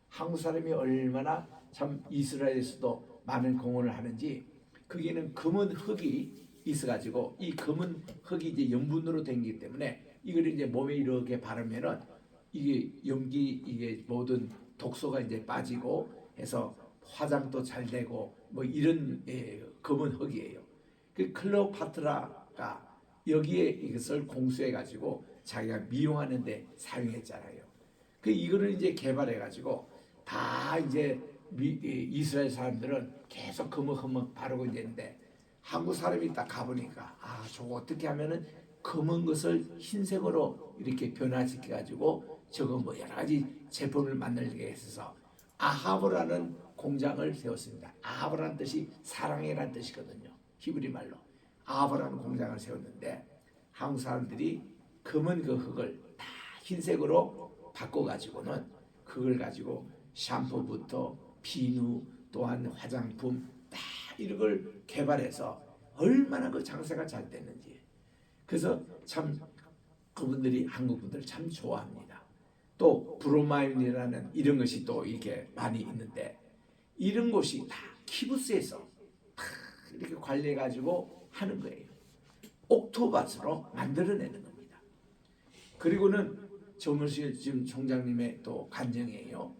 S2: 한국 사람이 얼마나 참 이스라엘에서도 많은 공헌을 하는지 거기는 검은 흙이 있어가지고 이 검은 흙이 이제 염분으로 된기 때문에 이걸 이제 몸에 이렇게 바르면은 이게 염기 이게 모든 독소가 이제 빠지고 해서 화장도 잘 되고 뭐 이런 검은 흙이에요. 그 클레오파트라가 여기에 이것을 공수해 가지고 자기가 미용하는데 사용했잖아요. 그 이거를 이제 개발해 가지고 다 이제 이스라엘 사람들은 계속 검은 바르고 있는데 한국 사람이 딱 가보니까 아 저거 어떻게 하면은 검은 것을 흰색으로 이렇게 변화시켜 가지고 저거 뭐 여러 가지 제품을 만들게 했어서 아하브라는 공장을 세웠습니다. 아하브라는 뜻이 사랑이라는 뜻이거든요. 히브리 말로 아하브라는 공장을 세웠는데 한국 사람들이 검은 그 흙을 다 흰색으로 바꿔가지고는 그걸 가지고 샴푸부터 비누 또한 화장품 다 이런 걸 개발해서 얼마나 그 장사가 잘 됐는지 그래서 참 그분들이 한국 분들 참 좋아합니다. 또 브로마인이라는 이런 것이 또 이렇게 많이 있는데 이런 것이 다 키부스에서 다 이렇게 관리해 가지고 하는 거예요. 옥토밭으로 만들어내는 겁니다. 그리고는 정은실 지금 총장님의 또 간증이에요.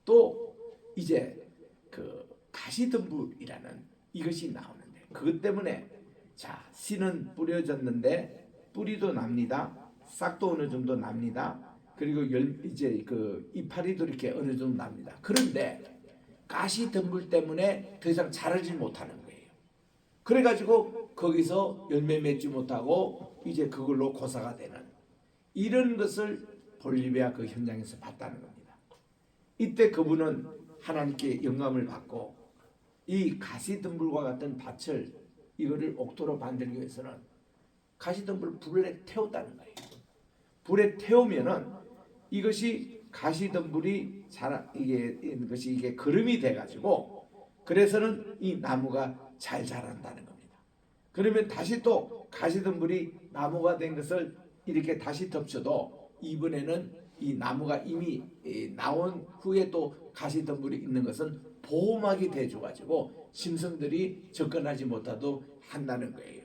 S2: 또 이제 그 가시덤불이라는 이것이 나오는데 그것 때문에 자 씨는 뿌려졌는데 뿌리도 납니다. 싹도 어느 정도 납니다. 그리고 이제 그 이파리도 이렇게 어느 정도 납니다. 그런데 가시덤불 때문에 더 이상 자라지 못하는 거예요. 그래가지고 거기서 열매 맺지 못하고 이제 그걸로 고사가 되는 이런 것을 볼리비아 그 현장에서 봤다는 겁니다. 이때 그분은 하나님께 영감을 받고 이 가시덤불과 같은 밭을 이거를 옥토로 만들기 위해서는 가시덤불을 불에 태웠다는 거예요. 불에 태우면은 이것이 가시덤불이 이게 거름이 돼가지고 그래서는 이 나무가 잘 자란다는 겁니다. 그러면 다시 또 가시덤불이 나무가 된 것을 이렇게 다시 덮쳐도 이번에는 이 나무가 이미 나온 후에 또 가시덤불이 있는 것은 보호막이 돼줘가지고 짐승들이 접근하지 못하도록 한다는 거예요.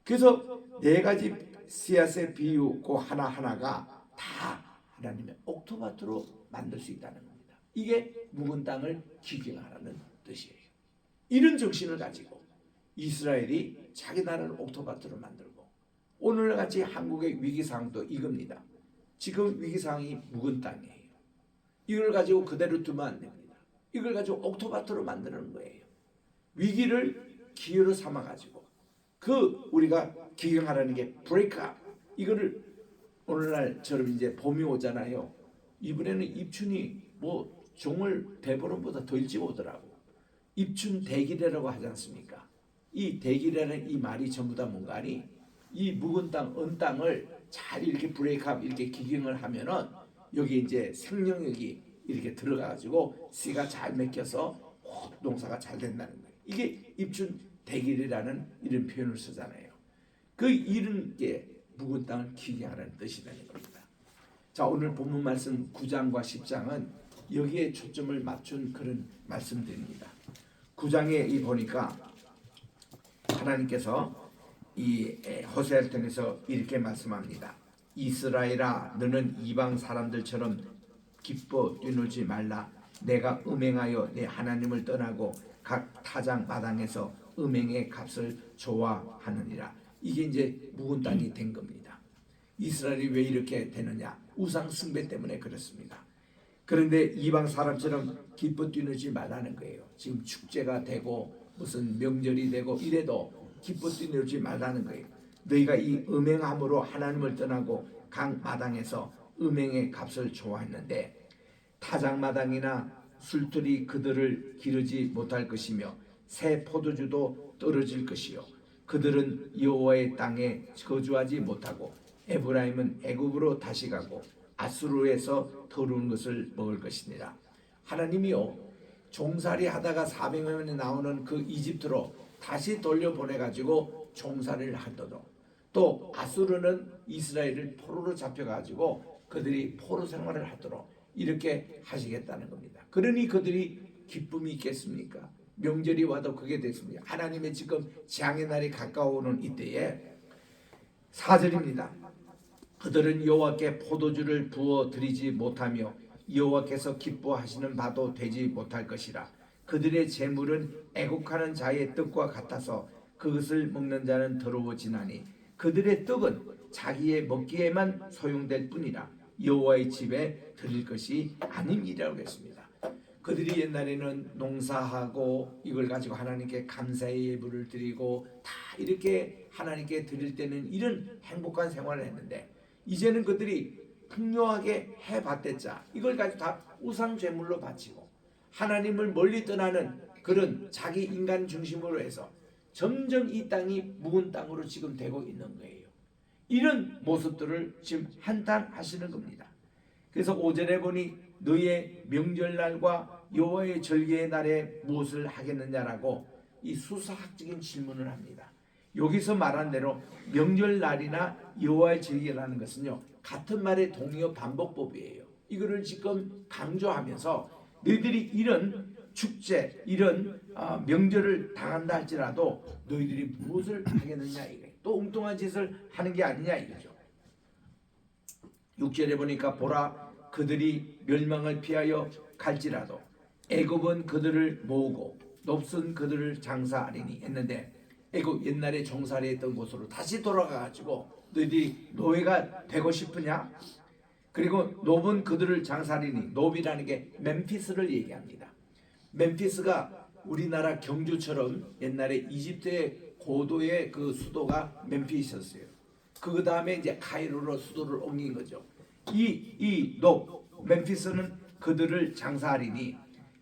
S2: 그래서 네 가지 씨앗의 비유 그 하나하나가 다 하나님의 옥토밭으로 만들 수 있다는 겁니다. 이게 묵은 땅을 기경하라는 뜻이에요. 이런 정신을 가지고 이스라엘이 자기 나라를 옥토밭으로 만들고 오늘같이 한국의 위기상황도 이겁니다. 지금 위기상황이 묵은 땅이에요. 이걸 가지고 그대로 두면 안 됩니다. 이걸 가지고 옥토밭으로 만드는 거예요. 위기를 기회로 삼아가지고 우리가 기경하라는 게 브레이크업. 이거를 오늘날처럼 이제 봄이 오잖아요. 이번에는 입춘이 뭐 종을 대보름보다 더 일찍 오더라고. 입춘 대기래라고 하지 않습니까? 이 대기래라는 이 말이 전부 다 뭔가 하니 이 묵은 땅, 언 땅을 잘 이렇게 브레이크업 이렇게 기경을 하면은 여기 이제 생명력이 이렇게 들어가가지고 씨가 잘 맺혀서 농사가 잘 된다는 거예요. 이게 입춘 대기래라는 이런 표현을 쓰잖아요. 그 이런 게 묵은 땅을 기경하라는 뜻이라는 겁니다. 자, 오늘 본문 말씀 9장과 10장은 여기에 초점을 맞춘 그런 말씀들입니다. 9장에 이 보니까 하나님께서 이 호세아를 통해서 이렇게 말씀합니다. 이스라엘아, 너는 이방 사람들처럼 기뻐 뛰놀지 말라. 내가 음행하여 내 하나님을 떠나고 각 타작 마당에서 음행의 값을 좋아하느니라. 이게 이제 묵은 땅이 된 겁니다. 이스라엘이 왜 이렇게 되느냐? 우상 숭배 때문에 그렇습니다. 그런데 이방 사람처럼 기뻐 뛰놀지 말라는 거예요. 지금 축제가 되고 무슨 명절이 되고 이래도 기뻐 뛰놀지 말라는 거예요. 너희가 이 음행함으로 하나님을 떠나고 각 마당에서 음행의 값을 좋아했는데 타작마당이나 술틀이 그들을 기르지 못할 것이며 새 포도주도 떨어질 것이요 그들은 여호와의 땅에 거주하지 못하고 에브라임은 애굽으로 다시 가고 아수르에서 더러운 것을 먹을 것이니라. 하나님이요 종살이 하다가 400년에 나오는 그 이집트로 다시 돌려보내가지고 종살이를 하도록, 또 아수르는 이스라엘을 포로로 잡혀가지고 그들이 포로 생활을 하도록 이렇게 하시겠다는 겁니다. 그러니 그들이 기쁨이 있겠습니까? 명절이 와도 그게 됐습니다. 하나님의 지금 재앙의 날이 가까워오는 이때에 4절입니다. 그들은 여호와께 포도주를 부어 드리지 못하며 여호와께서 기뻐하시는 바도 되지 못할 것이라. 그들의 재물은 애국하는 자의 떡과 같아서 그것을 먹는 자는 더러워지나니 그들의 떡은 자기의 먹기에만 소용될 뿐이라. 여호와의 집에 드릴 것이 아님이라고 했습니다. 그들이 옛날에는 농사하고 이걸 가지고 하나님께 감사의 예물을 드리고 다 이렇게 하나님께 드릴 때는 이런 행복한 생활을 했는데 이제는 그들이 풍요하게 해봤댔자 이걸 가지고 다 우상 제물로 바치고 하나님을 멀리 떠나는 그런 자기 인간 중심으로 해서 점점 이 땅이 묵은 땅으로 지금 되고 있는 거예요. 이런 모습들을 지금 한탄하시는 겁니다. 그래서 5절에 보니 너의 명절날과 여호와의 절기의 날에 무엇을 하겠느냐라고 이 수사학적인 질문을 합니다. 여기서 말한 대로 명절날이나 여호와의 절기라는 것은요 같은 말의 동의어 반복법이에요. 이거를 지금 강조하면서 너희들이 이런 축제, 이런 명절을 당한다 할지라도 너희들이 무엇을 하겠느냐 이게 또 엉뚱한 짓을 하는 게 아니냐 이거죠. 6절에 보니까 보라 그들이 멸망을 피하여 갈지라도 애굽은 그들을 모으고 높은 그들을 장사하리니 했는데 애굽 옛날에 종살이했던 곳으로 다시 돌아가가지고 너희들이 노예가 되고 싶으냐? 그리고 놉은 그들을 장사하리니 놉이라는 게 멤피스를 얘기합니다. 멤피스가 우리나라 경주처럼 옛날에 이집트의 고도의 그 수도가 멤피스였어요. 그 다음에 이제 카이로로 수도를 옮긴 거죠. 이 놉 멤피스는 그들을 장사하리니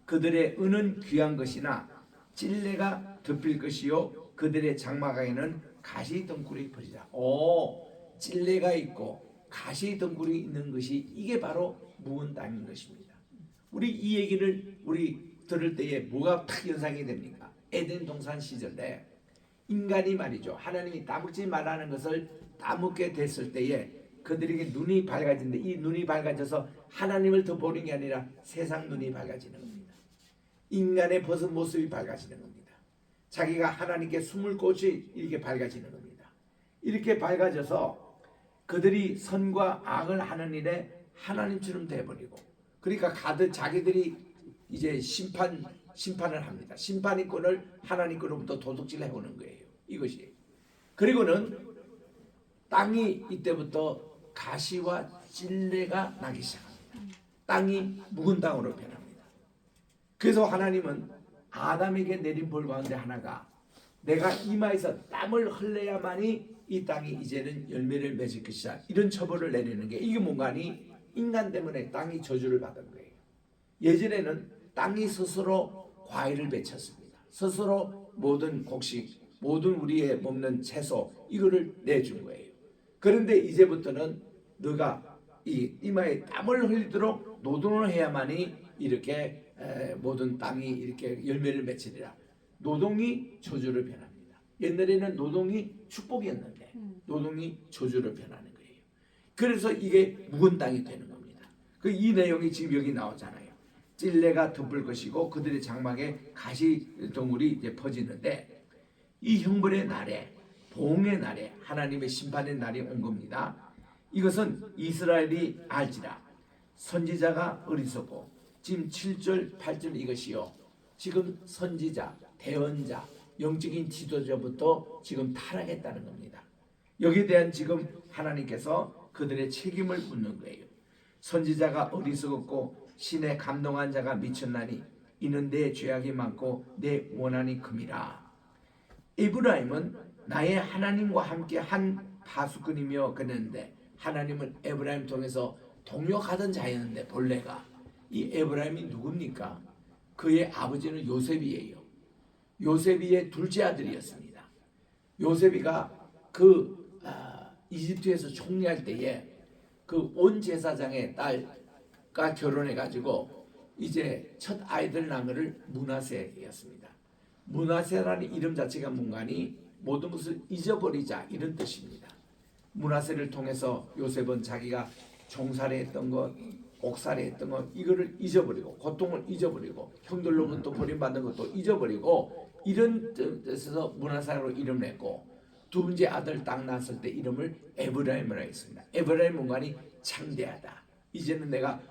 S2: 그들의 은은 귀한 것이나 찔레가 덮일 것이요 그들의 장막에는 가시 덩굴이 퍼지라. 찔레가 있고 가시 덩굴이 있는 것이 이게 바로 묵은 땅인 것입니다. 우리 이 얘기를 우리 들을 때에 뭐가 탁 연상이 됩니까? 에덴 동산 시절에 인간이 말이죠. 하나님이 따먹지 말라는 것을 따먹게 됐을 때에 그들에게 눈이 밝아지는데 이 눈이 밝아져서 하나님을 더 보는 게 아니라 세상 눈이 밝아지는 겁니다. 인간의 벗은 모습이 밝아지는 겁니다. 자기가 하나님께 숨을 곳이 이렇게 밝아지는 겁니다. 이렇게 밝아져서 그들이 선과 악을 하는 일에 하나님처럼 돼버리고, 그러니까 가드 자기들이 이제 심판을 합니다. 심판권을 하나님께로부터 도둑질 해오는 거예요. 이것이. 그리고는 땅이 이때부터 가시와 찔레가 나기 시작합니다. 땅이 묵은 땅으로 변합니다. 그래서 하나님은 아담에게 내린 벌 가운데 하나가, 내가 이마에서 땀을 흘려야만이 이 땅이 이제는 열매를 맺을 것이다, 이런 처벌을 내리는 게, 이게 뭔가 하니 인간 때문에 땅이 저주를 받은 거예요. 예전에는 땅이 스스로 과일을 맺혔습니다. 스스로 모든 곡식, 모든 우리의 먹는 채소, 이거를 내준 거예요. 그런데 이제부터는 너가 이 이마에 땀을 흘리도록 노동을 해야만이 이렇게 모든 땅이 이렇게 열매를 맺으리라. 노동이 저주를 변합니다. 옛날에는 노동이 축복이었는데 노동이 저주를 변하는 거예요. 그래서 이게 묵은 땅이 되는 겁니다. 이 내용이 지금 여기 나오잖아요. 찔레가 덮을 것이고 그들의 장막에 가시덩굴이 이제 퍼지는데, 이 형벌의 날에, 보응의 날에, 하나님의 심판의 날이 온 겁니다. 이것은 이스라엘이 알지라 선지자가 어리석고, 지금 7절 8절 이것이요, 지금 선지자, 대언자, 영적인 지도자부터 지금 타락했다는 겁니다. 여기에 대한 지금 하나님께서 그들의 책임을 묻는 거예요. 선지자가 어리석었고 신에 감동한 자가 미쳤나니 이는 내 죄악이 많고 내 원한이 큼이라. 에브라임은 나의 하나님과 함께 한 파수꾼이며 그랬는데, 하나님은 에브라임 통해서 동역하던 자였는데, 본래가 이 에브라임이 누굽니까? 그의 아버지는 요셉이에요. 요셉이의 둘째 아들이었습니다. 요셉이가 이집트에서 총리할 때에 그 온 제사장의 딸과 결혼해 가지고 이제 첫 아이들 낳은 것을 므낫세였습니다. 므낫세라는 이름 자체가 뭔가니 모든 것을 잊어버리자, 이런 뜻입니다. 므낫세를 통해서 요셉은 자기가 종살이했던 것, 옥살이했던 것, 이거를 잊어버리고, 고통을 잊어버리고, 형들로부터 버림받은 것도 잊어버리고, 이런 뜻에서 므낫세로 이름을 냈고, 두 번째 아들 딱 낳았을 때 이름을 에브라임이라고 했습니다. 에브라임 뭔가니 창대하다. 이제는 내가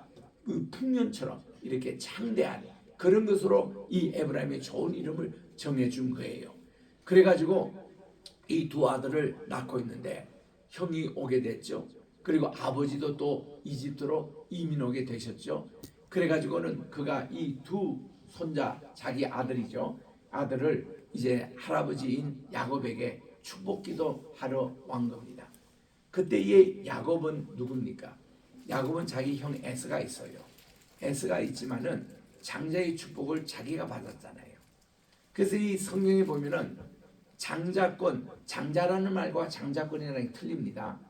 S2: 풍년처럼 이렇게 창대한 그런 것으로 이 에브라임의 좋은 이름을 정해준 거예요. 그래가지고 이 두 아들을 낳고 있는데 형이 오게 됐죠. 그리고 아버지도 또 이집트로 이민 오게 되셨죠. 그래가지고는 그가 이 두 손자, 자기 아들이죠, 아들을 이제 할아버지인 야곱에게 축복기도 하러 온 겁니다. 그때의 야곱은 누굽니까? 야곱은 자기 형 에스가 있어요. 에스가 있지만은 장자의 축복을 자기가 받았잖아요. 그래서 이 성경에 보면은 장자권, 장자라는 말과 장자권이라는 게 틀립니다.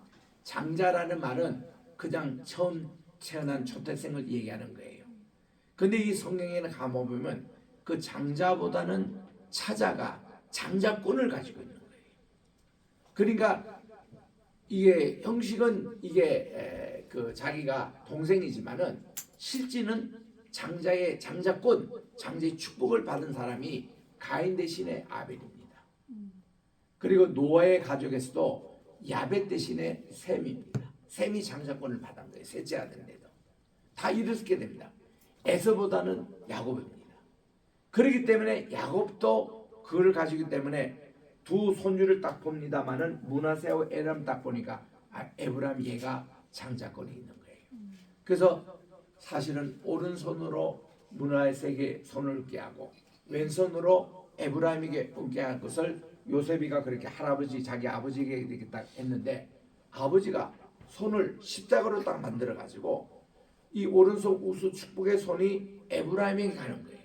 S2: 장자라는 말은 그냥 처음 태어난 초태생을 얘기하는 거예요. 근데 이 성경에는 가보면 그 장자보다는 차자가 장자권을 가지고 있는 거예요. 그러니까 이게 형식은 이게 그 자기가 동생이지만은 실제는 장자의 장자권, 장자의 축복을 받은 사람이 가인 대신에 아벨입니다. 그리고 노아의 가족에서도 야벳 대신에 셈입니다. 셈이 장자권을 받은 거예요. 셋째 아들인데도 다 이렇게 됩니다. 에서보다는 야곱입니다. 그렇기 때문에 야곱도 그걸 가지기 때문에 두 손주를 딱 봅니다만은 므낫세와 에람 딱 보니까 에브라임 얘가 장자권이 있는 거예요. 그래서 사실은 오른손으로 므낫세에게 손을 얹게 왼손으로 에브라임에게 얹게 한 것을 요셉이가 그렇게 할아버지, 자기 아버지에게 이렇게 딱 했는데, 아버지가 손을 십자가로 딱 만들어 가지고 이 오른손 우수 축복의 손이 에브라임에게 가는 거예요.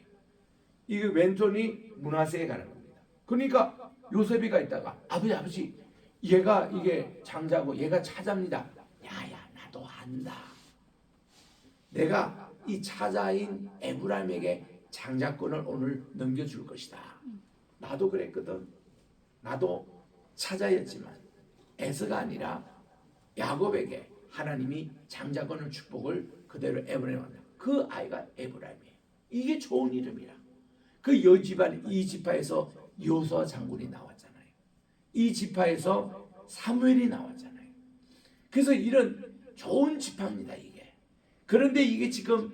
S2: 이게 왼손이 므낫세에게 가는 겁니다. 그러니까 요셉이가 있다가 아버지 얘가 이게 장자고 얘가 차자입니다. 야야, 나도 안다. 내가 이 차자인 에브라임에게 장자권을 오늘 넘겨줄 것이다. 나도 그랬거든. 나도 차자였지만 에서가 아니라 야곱에게 하나님이 장자권을 축복을 그대로 에브라임에, 그 아이가 에브라임이에요. 이게 좋은 이름이라. 그 여집안 이 지파에서 여호수아 장군이 나왔잖아요. 이 지파에서 사무엘이 나왔잖아요. 그래서 이런 좋은 지파입니다 이게. 그런데 이게 지금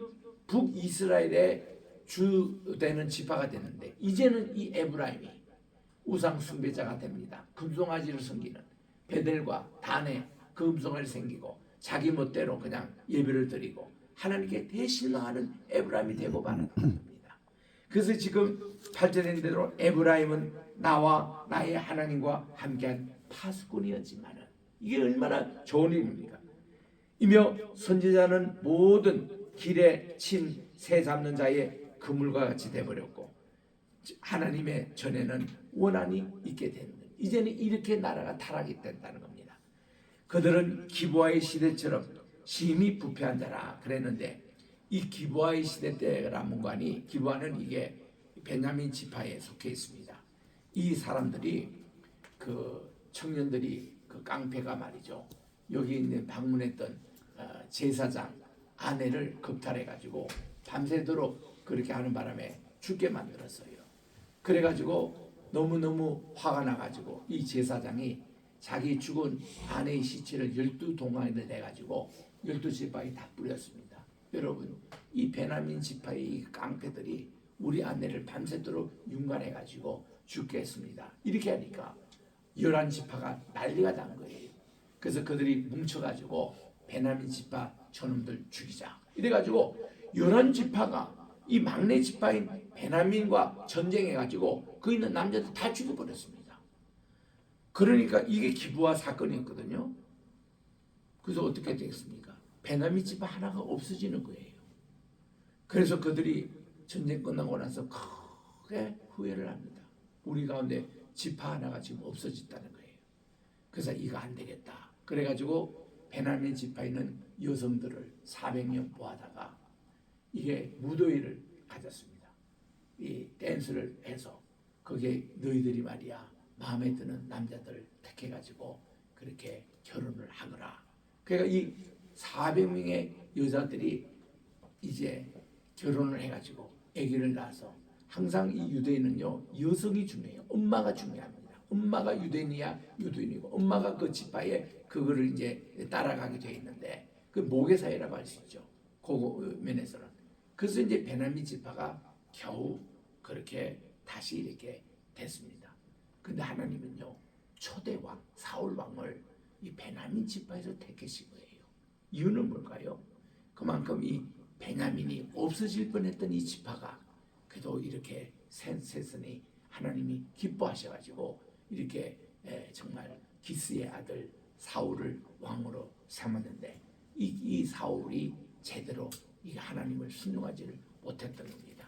S2: 북이스라엘의 주되는 지파가 되는데 이제는 이 에브라임이 우상 숭배자가 됩니다. 금송아지를 섬기는 베델과 단에 금송아지를 섬기고 자기 멋대로 그냥 예배를 드리고 하나님께 대신하는 에브라임이 되고 마는 겁니다. 그래서 지금 8절에 대로 에브라임은 나와 나의 하나님과 함께한 파수꾼이었지만은 이게 얼마나 좋은 일입니까? 이며 선지자는 모든 길에 친 새 잡는 자의 그물과 같이 되어버렸고 하나님의 전에는 원한이 있게 되는 거예요. 이제는 이렇게 나라가 타락이 된다는 겁니다. 그들은 기브아의 시대처럼 심히 부패한 자라 그랬는데 이 기브아의 시대 때라 문관이 기브아는 이게 베냐민 지파에 속해 있습니다. 이 사람들이 그 청년들이 그 깡패가 말이죠. 여기 있는 방문했던 제사장 아내를 겁탈해 가지고 밤새도록 그렇게 하는 바람에 죽게 만들었어요. 그래가지고 너무너무 화가 나가지고 이 제사장이 자기 죽은 아내의 시체를 12동안을 내가지고 12지파에 다 뿌렸습니다. 여러분 이 베냐민 지파의 이 깡패들이 우리 아내를 밤새도록 윤관해가지고 죽게 했습니다. 이렇게 하니까 11지파가 난리가 난 거예요. 그래서 그들이 뭉쳐가지고 베냐민 지파 저놈들 죽이자 이래가지고 11지파가 이 막내 지파인 베냐민과 전쟁해가지고 그 있는 남자들 다 죽여버렸습니다. 그러니까 이게 기브아 사건이었거든요. 그래서 어떻게 되겠습니까? 베냐민 지파 하나가 없어지는 거예요. 그래서 그들이 전쟁 끝나고 나서 크게 후회를 합니다. 우리 가운데 지파 하나가 지금 없어졌다는 거예요. 그래서 이거 안 되겠다. 그래가지고 베냐민 지파에 있는 여성들을 400명 모아다가 이게 무도회를 가졌습니다. 이 댄스를 해서 거기에 너희들이 말이야 마음에 드는 남자들 택해가지고 그렇게 결혼을 하거라. 그러니까 이 400명의 여자들이 이제 결혼을 해가지고 아기를 낳아서 항상 이 유대인은요 여성이 중요해요. 엄마가 중요합니다. 엄마가 유대인이야 유대인이고 엄마가 그 지파에 그거를 이제 따라가게 돼 있는데 그 모계사회라고 할 수 있죠. 그 면에서는. 그래서 이제 베냐민 지파가 겨우 그렇게 다시 이렇게 됐습니다. 근데 하나님은요 초대 왕 사울 왕을 이 베냐민 지파에서 택하신 거예요. 이유는 뭘까요? 그만큼 이 베냐민이 없어질 뻔했던 이 지파가 그래도 이렇게 셋으니 하나님이 기뻐하셔가지고 이렇게 정말 기스의 아들 사울을 왕으로 삼았는데 이 사울이 제대로 이 하나님을 순종하지를 못했던 겁니다.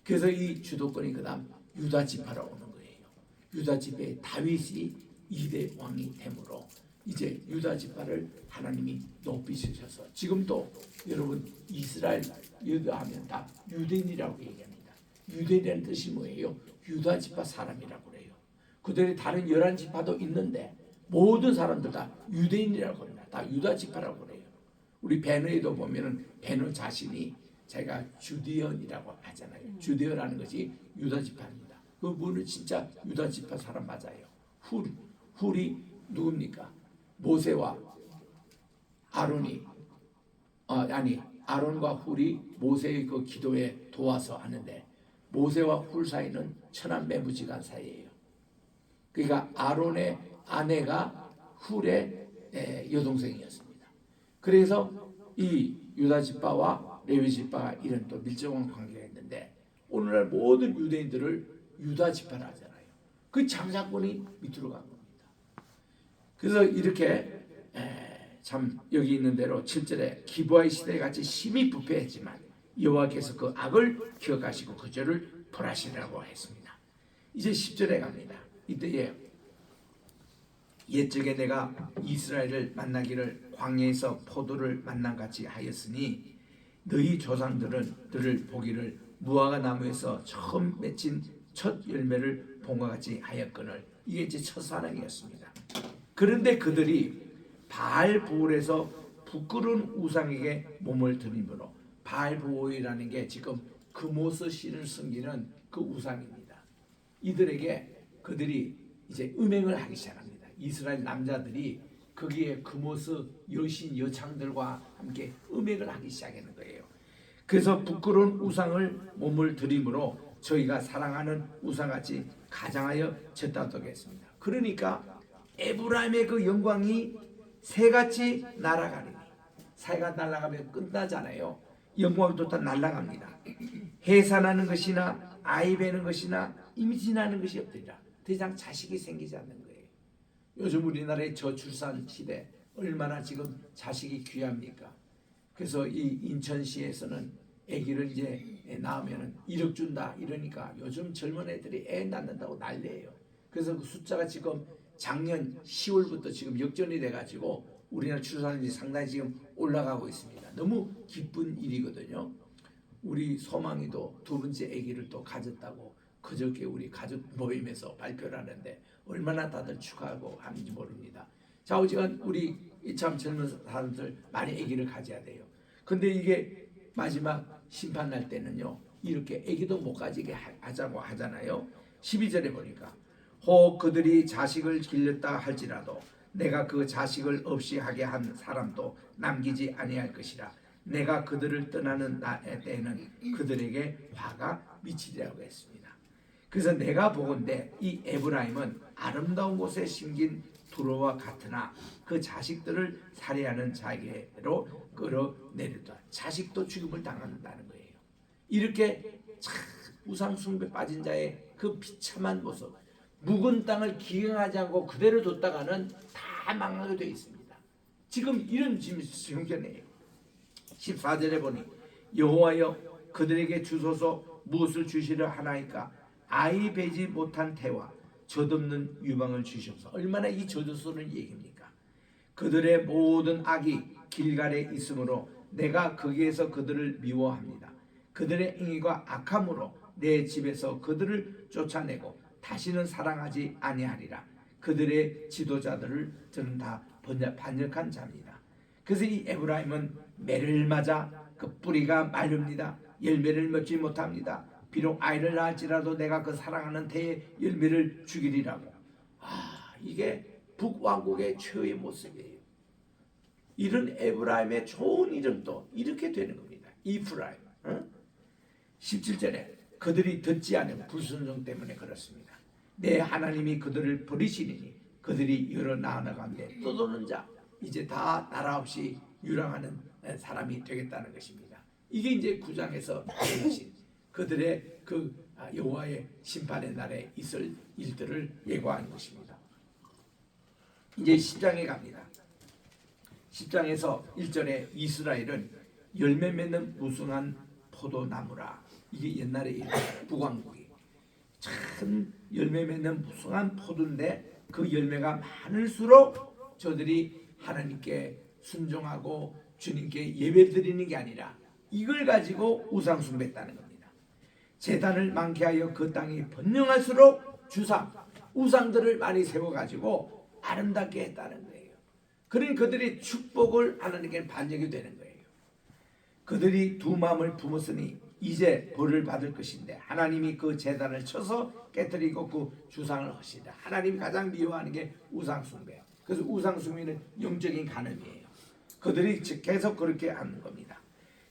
S2: 그래서 이 주도권이 그다음 유다 지파로 오는 거예요. 유다 지파의 다윗이 2대 왕이 되므로 이제 유다 지파를 하나님이 높이셔서 지금도 여러분 이스라엘 유다하면 다 유대인이라고 얘기합니다. 유대인이라는 뜻이 뭐예요? 유다 지파 사람이라고 그래요. 그들이 다른 11지파도 있는데 모든 사람들 다 유대인이라고 합니다. 다 유다 지파라고 그래요. 우리 베너에도 보면은 베너 자신이 제가 주디언이라고 하잖아요. 주디언이라는 것이 유다 지파입니다. 그분은 진짜 유다 지파 사람 맞아요. 훌이 누굽니까? 모세와 아론이 아론과 훌이 모세의 그 기도에 도와서 하는데 모세와 훌 사이는 천안매부지간 사이예요. 그러니까 아론의 아내가 훌의 여동생이었습니다. 그래서 이 유다 지파와 레위 지파가 이런 또 밀접한 관계가 있는데 오늘날 모든 유대인들을 유다 지파라 하잖아요. 그 장사권이 밑으로 간 겁니다. 그래서 이렇게 참 여기 있는 대로 7절에 기브아의 시대 같이 심히 부패했지만 여호와께서 그 악을 기억하시고 그 죄를 벌하시라고 했습니다. 이제 10절에 갑니다. 이때에 옛적에 내가 이스라엘을 만나기를 광야에서 포도를 만난 같이 하였으니 너희 조상들은 들을 보기를 무화과 나무에서 처음 맺힌 첫 열매를 본 것 같이 하였거늘. 이게 이제 첫사랑이었습니다. 그런데 그들이 바알보올에서 부끄러운 우상에게 몸을 드림으로 바알보올이라는 게 지금 금오스 신을 섬기는 그 우상입니다. 이들에게 그들이 이제 음행을 하기 시작합니다. 이스라엘 남자들이 거기에 금오스 여신 여창들과 함께 음행을 하기 시작하는 거예요. 그래서 부끄러운 우상을 몸을 들임으로 저희가 사랑하는 우상같이 가장하여 졌다더겠습니다. 그러니까 에브라임의 그 영광이 새같이 날아가니, 새가 날아가면 끝나잖아요. 영광이 또 다 날아갑니다. 해산하는 것이나 아이 베는 것이나 임신하는 것이 없더라. 더 이상 자식이 생기지 않는 거예요. 요즘 우리나라의 저출산 시대 얼마나 지금 자식이 귀합니까? 그래서 이 인천시에서는 아기를 이제 낳으면 1억 준다 이러니까 요즘 젊은 애들이 애 낳는다고 난리예요. 그래서 그 숫자가 지금 작년 10월부터 지금 역전이 돼가지고 우리나라 출산율이 상당히 지금 올라가고 있습니다. 너무 기쁜 일이거든요. 우리 소망이도 두 번째 아기를 또 가졌다고 그저께 우리 가족 모임에서 발표를 하는데 얼마나 다들 축하하고 하는지 모릅니다. 좌우지간 우리 참 젊은 사람들 많이 아기를 가져야 돼요. 근데 이게 마지막 심판 날 때는요, 이렇게 아기도 못 가지게 하자고 하잖아요. 12절에 보니까 혹 그들이 자식을 길렸다 할지라도 내가 그 자식을 없이 하게 한 사람도 남기지 아니할 것이라. 내가 그들을 떠나는 때에는 그들에게 화가 미치리라고 했습니다. 그래서 내가 보건대 이 에브라임은 아름다운 곳에 심긴 두로와 같으나 그 자식들을 살해하는 자에게로 끌어내렸다. 자식도 죽임을 당한다는 거예요. 이렇게 참 우상 숭배 빠진 자의 그 비참한 모습, 묵은 땅을 기경하지 않고 그대로 뒀다가는 다 망하게 되어 있습니다. 지금 이런 형편이에요. 14절에 보니 여호와여 그들에게 주소서 무엇을 주시려 하나이까 아이 베지 못한 태와 젖없는 유방을 주시옵소서. 얼마나 이 젖어서는 얘기입니까? 그들의 모든 악이 길갈에 있으므로 내가 거기에서 그들을 미워합니다. 그들의 행위가 악함으로 내 집에서 그들을 쫓아내고 다시는 사랑하지 아니하리라. 그들의 지도자들을 저는 다 반역한 자입니다. 그래서 이 에브라임은 매를 맞아 그 뿌리가 마릅니다. 열매를 맺지 못합니다. 비록 아이를 낳을지라도 내가 그 사랑하는 태의 열매를 주기리라고. 이게 북왕국의 최후의 모습이에요. 이런 에브라임의 좋은 이름도 이렇게 되는 겁니다. 이프라임. 17절에 그들이 듣지 않은 불순종 때문에 그렇습니다. 내 하나님이 그들을 버리시니 그들이 여러 나라 가운데 떠도는 자, 이제 다 나라 없이 유랑하는 사람이 되겠다는 것입니다. 이게 이제 9장에서 보여진 그들의 그 여호와의 심판의 날에 있을 일들을 예고하는 것입니다. 이제 10장에 갑니다. 10장에서 1절에 이스라엘은 열매 맺는 무성한 포도나무라. 이게 옛날에 북왕국이 참 열매 맺는 무성한 포도인데 그 열매가 많을수록 저들이 하나님께 순종하고 주님께 예배드리는 게 아니라 이걸 가지고 우상 숭배했다는 겁니다. 제단을 많게 하여 그 땅이 번영할수록 우상들을 많이 세워가지고 아름답게 했다는 거예요. 그러니 그들이 축복을 하나님께 반역이 되는 거예요. 그들이 두 마음을 품었으니 이제 벌을 받을 것인데 하나님이 그 제단을 쳐서 깨뜨리고 그 주상을 하시다. 하나님이 가장 미워하는 게 우상 숭배. 그래서 우상 숭배는 영적인 간음이에요. 그들이 계속 그렇게 하는 겁니다.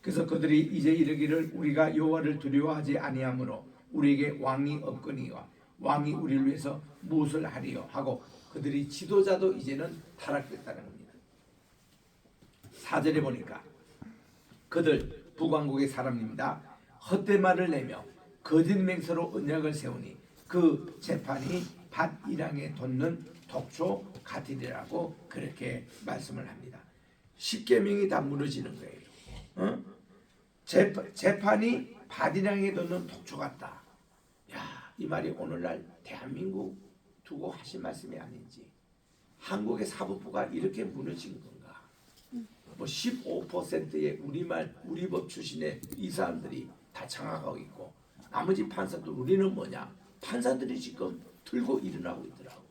S2: 그래서 그들이 이제 이르기를 우리가 여호와를 두려워하지 아니하므로 우리에게 왕이 없거니와 왕이 우리를 위해서 무엇을 하리요 하고 그들이 지도자도 이제는 타락됐다는 겁니다. 4절에 보니까 그들 북왕국의 사람입니다. 헛된 말을 내며 거짓 맹세로 언약을 세우니 그 재판이 밭 이랑에 돋는 독초 같으리라고 그렇게 말씀을 합니다. 십계명이 다 무너지는 거예요. 재판이 밭 이랑에 돋는 독초 같다. 이 말이 오늘날 대한민국 두고 하신 말씀이 아닌지. 한국의 사법부가 이렇게 무너진 건가? 뭐 15%의 우리말 우리법 출신의 이 사람들이 다 장악하고 있고 나머지 판사들 우리는 뭐냐? 판사들이 지금 들고 일어나고 있더라고.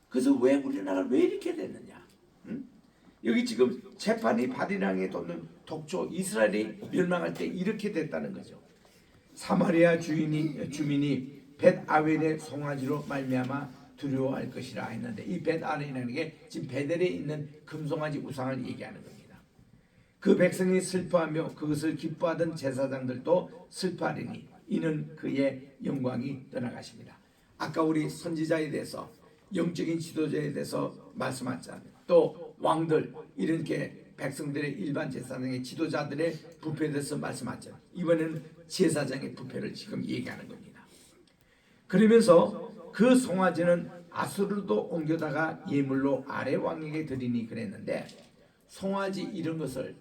S2: 그래서 왜 우리나라가 왜 이렇게 됐느냐? 여기 지금 재판이 바디랑에 돋는 독초 이스라엘이 멸망할 때 이렇게 됐다는 거죠. 사마리아 주민이 벳 아벨의 송아지로 말미암아 두려워할 것이라 했는데, 이 벳 아벨이라는 게 지금 베델에 있는 금송아지 우상을 얘기하는 겁니다. 그 백성이 슬퍼하며 그것을 기뻐하던 제사장들도 슬퍼하리니 이는 그의 영광이 떠나가십니다. 아까 우리 선지자에 대해서, 영적인 지도자에 대해서 말씀하셨잖아요. 또 왕들, 이렇게 백성들의 일반 제사장의 지도자들의 부패에 대해서 말씀하셨잖아요. 이번에는 제사장의 부패를 지금 얘기하는 겁니다. 그러면서 그 송아지는 아수르도 옮겨다가 예물로 아래 왕에게 드리니 그랬는데, 송아지 이런 것을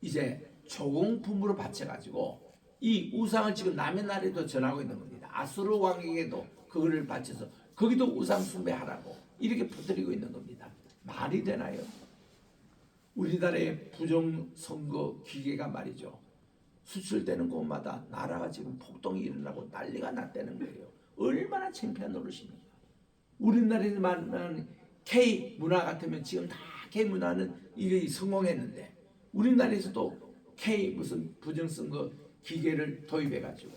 S2: 이제 조공품으로 바쳐가지고 이 우상을 지금 남의 나라에도 전하고 있는 겁니다. 아수르 왕에게도 그거를 바쳐서 거기도 우상 숭배하라고 이렇게 퍼뜨리고 있는 겁니다. 말이 되나요? 우리나라의 부정선거 기계가 말이죠, 수출되는 곳마다 나라가 지금 폭동이 일어나고 난리가 났다는 거예요. 얼마나 창피한 노릇입니까? 우리나라에만 K 문화 같으면 지금 다 K 문화는 이게 성공했는데, 우리나라에서도 K 무슨 부정선거 기계를 도입해가지고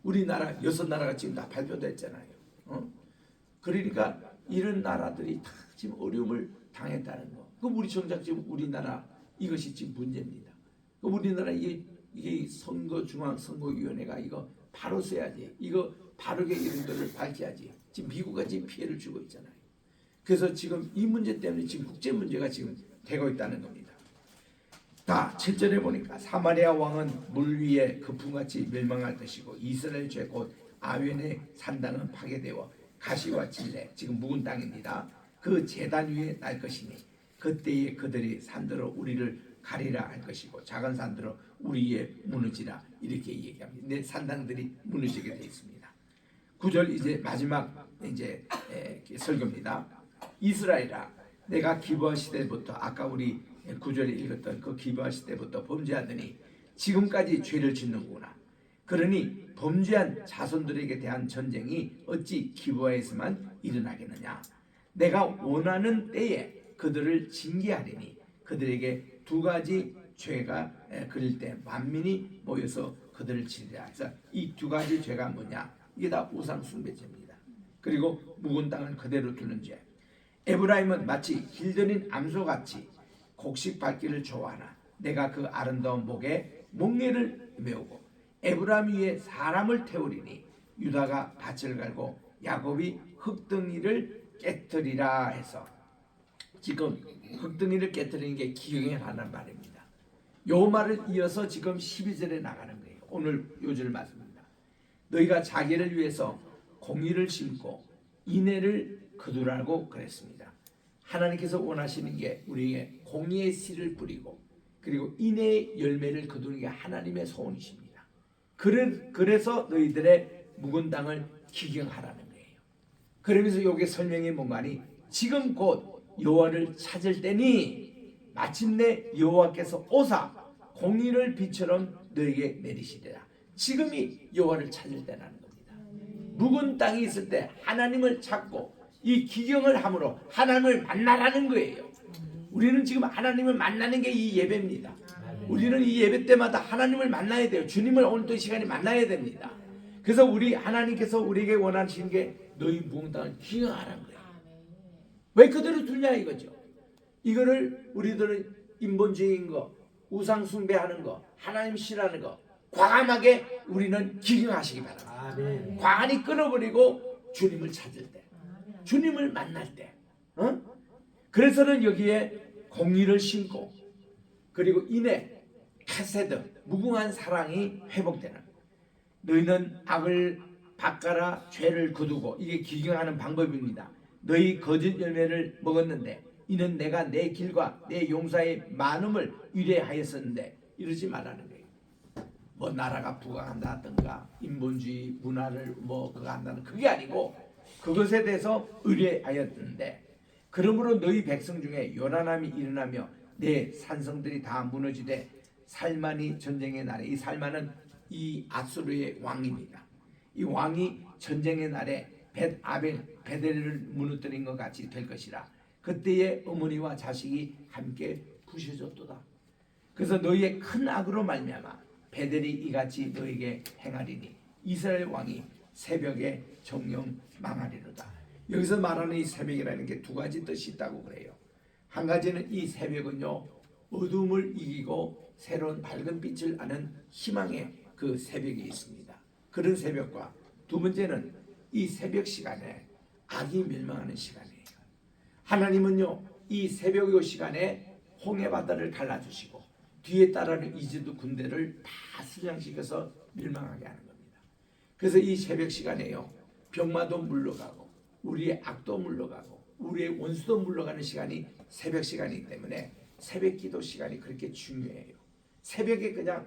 S2: 우리나라 6나라가 지금 다 발표됐잖아요. 그러니까 이런 나라들이 다 지금 어려움을 당했다는 거. 그 우리 정작 지금 우리나라 이것이 지금 문제입니다. 그 우리나라 이게 선거중앙선거위원회가 이거 바로 써야지. 이거 바르게 이런 것을 밝혀야지. 지금 미국가 지금 피해를 주고 있잖아요. 그래서 지금 이 문제 때문에 지금 국제 문제가 지금 되고 있다는 겁니다. 다 7절에 보니까 사마리아 왕은 물 위에 거품같이 멸망할 것이고 이스라엘 죄 곧 아웬의 산당은 파괴되어 가시와 질레, 지금 묵은 땅입니다. 그 제단 위에 날 것이니 그때에 그들이 산들어 우리를 가리라 할 것이고 작은 산들어 우리의 무너지라, 이렇게 얘기합니다. 내 산당들이 무너지게 되어 있습니다. 9절 이제 마지막 이제 설교입니다. 이스라엘아, 내가 기브아 시대부터, 아까 우리 9절에 읽었던 그 기브아 시대부터 범죄하더니 지금까지 죄를 짓는구나. 그러니 범죄한 자손들에게 대한 전쟁이 어찌 기브아에서만 일어나겠느냐. 내가 원하는 때에 그들을 징계하리니 그들에게 2가지 죄가 그릴 때 만민이 모여서 그들을 치리라. 그래서 이 2가지 죄가 뭐냐? 이게 다 우상 숭배죄입니다. 그리고 묵은 땅을 그대로 두는 죄. 에브라임은 마치 길들인 암소같이 곡식 밟기를 좋아하나 내가 그 아름다운 목에 멍에를 메우고 에브라임 위에 사람을 태우리니 유다가 밭을 갈고 야곱이 흙덩이를 깨뜨리라 해서, 지금 흙덩이를 깨뜨리는 게 기경에 관한 말입니다. 요 말을 이어서 지금 12절에 나가는 거예요. 오늘 요절 말씀입니다. 너희가 자기를 위해서 공의를 심고 인애를 거두라고 그랬습니다. 하나님께서 원하시는 게 우리에게 공의의 씨를 뿌리고 그리고 인애의 열매를 거두는 게 하나님의 소원이십니다. 그래서 너희들의 묵은 땅을 기경하라는 거예요. 그러면서 여기 설명이 뭔가 하니 지금 곧 여호와를 찾을 때니 마침내 여호와께서 오사 공의를 비처럼 너에게 내리시리라. 지금이 여호와를 찾을 때라는 겁니다. 묵은 땅이 있을 때 하나님을 찾고 이 기경을 함으로 하나님을 만나라는 거예요. 우리는 지금 하나님을 만나는 게 이 예배입니다. 우리는 이 예배 때마다 하나님을 만나야 돼요. 주님을 오늘 또 이 시간에 만나야 됩니다. 그래서 우리 하나님께서 우리에게 원하시는 게 너희 묵은 땅을 기경하라는 거예요. 왜 그대로 두냐 이거죠. 이거를 우리들은 인본주의인 거, 우상 숭배하는 거, 하나님 싫어하는 거 과감하게 우리는 기경하시기 바랍니다. 과감히 끊어버리고 주님을 찾을 때, 주님을 만날 때, 그래서는 여기에 공의를 심고 그리고 인애, 카세드, 무궁한 사랑이 회복되는, 너희는 악을 바꿔라 죄를 거두고, 이게 기경하는 방법입니다. 너희 거짓 열매를 먹었는데 이는 내가 내 길과 내 용사의 많음을 의뢰하였었는데, 이러지 말라는 거예요. 뭐 나라가 부강한다든가 인본주의 문화를 뭐 그거 한다는 그게 아니고 그것에 대해서 의뢰하였는데, 그러므로 너희 백성 중에 요란함이 일어나며 내 산성들이 다 무너지되 살만이 전쟁의 날에, 이 살만은 이 아수르의 왕입니다. 이 왕이 전쟁의 날에 베델을 무너뜨린 것 같이 될 것이라. 그때의 어머니와 자식이 함께 부셔졌도다. 그래서 너희의 큰 악으로 말미암아 베델이 이같이 너에게 행하리니 이스라엘 왕이 새벽에 정령 망하리로다. 여기서 말하는 이 새벽이라는 게 두 가지 뜻이 있다고 그래요. 한 가지는 이 새벽은요, 어둠을 이기고 새로운 밝은 빛을 아는 희망의 그 새벽이 있습니다. 그런 새벽과 두 번째는 이 새벽 시간에 악이 멸망하는 시간이에요. 하나님은요, 이 새벽 요 시간에 홍해 바다를 갈라주시고 뒤에 따르는 이집트 군대를 다 수장시켜서 멸망하게 하는 겁니다. 그래서 이 새벽 시간에요, 병마도 물러가고 우리의 악도 물러가고 우리의 원수도 물러가는 시간이 새벽 시간이기 때문에 새벽 기도 시간이 그렇게 중요해요. 새벽에 그냥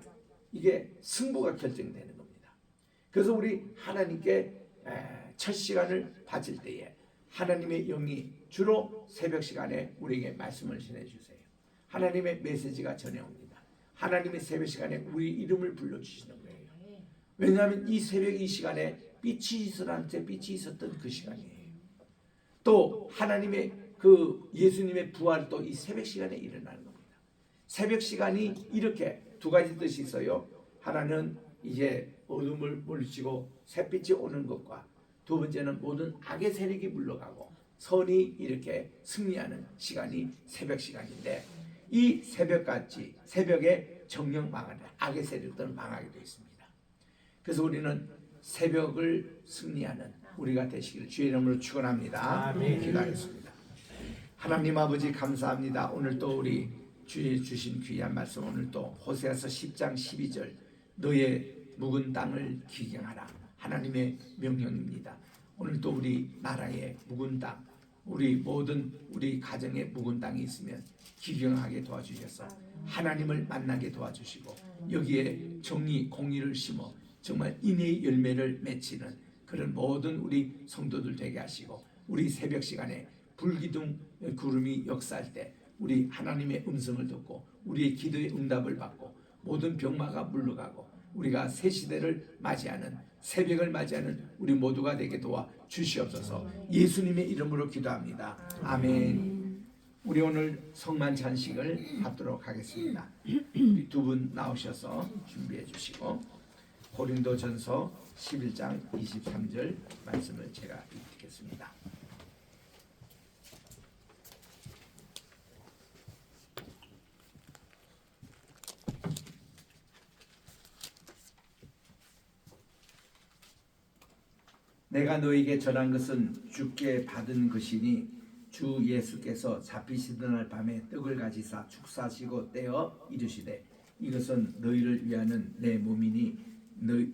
S2: 이게 승부가 결정되는 겁니다. 그래서 우리 하나님께 첫 시간을 바칠 때에 하나님의 영이 주로 새벽 시간에 우리에게 말씀을 전해주세요. 하나님의 메시지가 전해옵니다. 하나님의 새벽 시간에 우리 이름을 불러주시는 거예요. 왜냐하면 이 새벽 이 시간에 빛이 있었는데 빛이 있었던 그 시간이에요. 또 하나님의 그 예수님의 부활이 또 이 새벽 시간에 일어나는 겁니다. 새벽 시간이 이렇게 두 가지 뜻이 있어요. 하나는 이제 어둠을 물리치고 햇빛이 오는 것과 두 번째는 모든 악의 세력이 물러가고 선이 이렇게 승리하는 시간이 새벽 시간인데, 이 새벽같이 새벽에 정령 망하는 악의 세력들은 망하게 되어 있습니다. 그래서 우리는 새벽을 승리하는 우리가 되시기를 주의 이름으로 축원합니다. 기도하겠습니다. 하나님 아버지 감사합니다. 오늘 또 우리 주의 주신 귀한 말씀, 오늘 또 호세아서 10장 12절 너의 묵은 땅을 기경하라, 하나님의 명령입니다. 오늘 또 우리 나라의 묵은 땅, 우리 모든 우리 가정에 묵은 땅이 있으면 기경하게 도와주셔서 하나님을 만나게 도와주시고 여기에 정의 공의를 심어 정말 인의 열매를 맺히는 그런 모든 우리 성도들 되게 하시고, 우리 새벽 시간에 불기둥 구름이 역사할 때 우리 하나님의 음성을 듣고 우리의 기도의 응답을 받고 모든 병마가 물러가고 우리가 새 시대를 맞이하는, 새벽을 맞이하는 우리 모두가 되게 도와 주시옵소서. 예수님의 이름으로 기도합니다. 아멘. 우리 오늘 성만 잔식을 받도록 하겠습니다. 우리 두 분 나오셔서 준비해 주시고 고린도전서 11장 23절 말씀을 제가 읽겠습니다. 내가 너에게 전한 것은 주께 받은 것이니 주 예수께서 잡히시던 날 밤에 떡을 가지사 축사하시고 떼어 이르시되 이것은 너희를 위하는 내 몸이니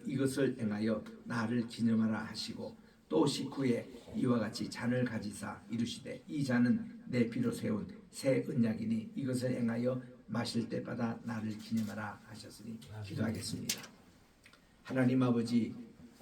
S2: 이것을 행하여 나를 기념하라 하시고, 또 식후에 이와 같이 잔을 가지사 이르시되 이 잔은 내 피로 세운 새 언약이니 이것을 행하여 마실 때마다 나를 기념하라 하셨으니 기도하겠습니다. 하나님 아버지,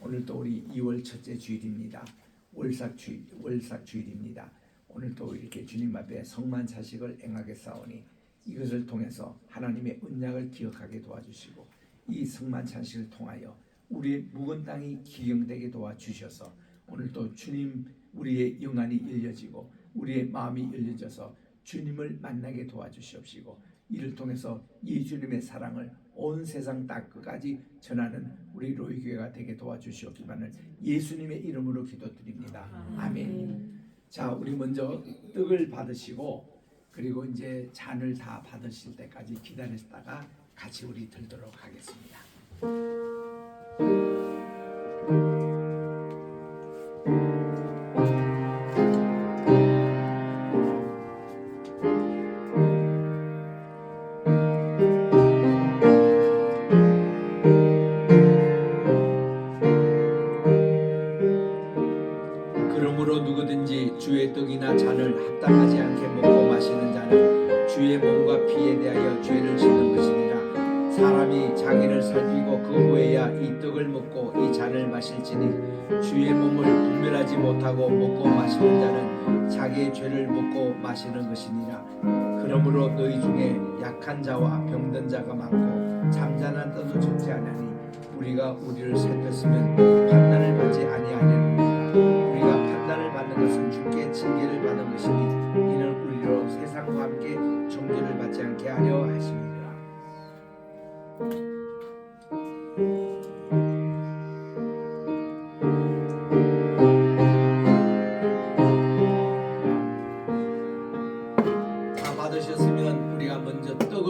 S2: 오늘 또 우리 2월 첫째 주일입니다. 월삭 주일입니다. 오늘 또 이렇게 주님 앞에 성만찬식을 행하겠사오니 이것을 통해서 하나님의 언약을 기억하게 도와주시고 이 성만찬식을 통하여 우리의 묵은 땅이 기경되게 도와주셔서 오늘 또 주님 우리의 영안이 열려지고 우리의 마음이 열려져서 주님을 만나게 도와주시옵시고, 이를 통해서 예수님의 사랑을 온 세상 땅끝까지 전하는 우리 로이교회가 되게 도와주시옵기만을 예수님의 이름으로 기도드립니다. 아멘. 자, 우리 먼저 떡을 받으시고 그리고 이제 잔을 다 받으실 때까지 기다렸다가 같이 우리 들도록 하겠습니다. 그러므로 누구든지 주의 떡이나 잔을 합당하지 않게 먹고 마시는 자는 주의 몸과 피에 대하여 죄를 짓는 것이니라. 사람이 자기를 살피고 그 후에야 이 떡을 먹고 이 잔을 마실지니 주의 몸을 분별하지 못하고 먹고 마시는 자는 자기의 죄를 먹고 마시는 것이니라. 그러므로 너희 중에 약한 자와 병든 자가 많고 잠자는 자도 적지 않으니 우리가 우리를 살폈으면 판단을 받지 아니하려느니라. 우리가 판단을 받는 것은 주께 징계를 받는 것이니 이는 우리로 세상과 함께 정죄를 받지 않게 하려 하심이니라.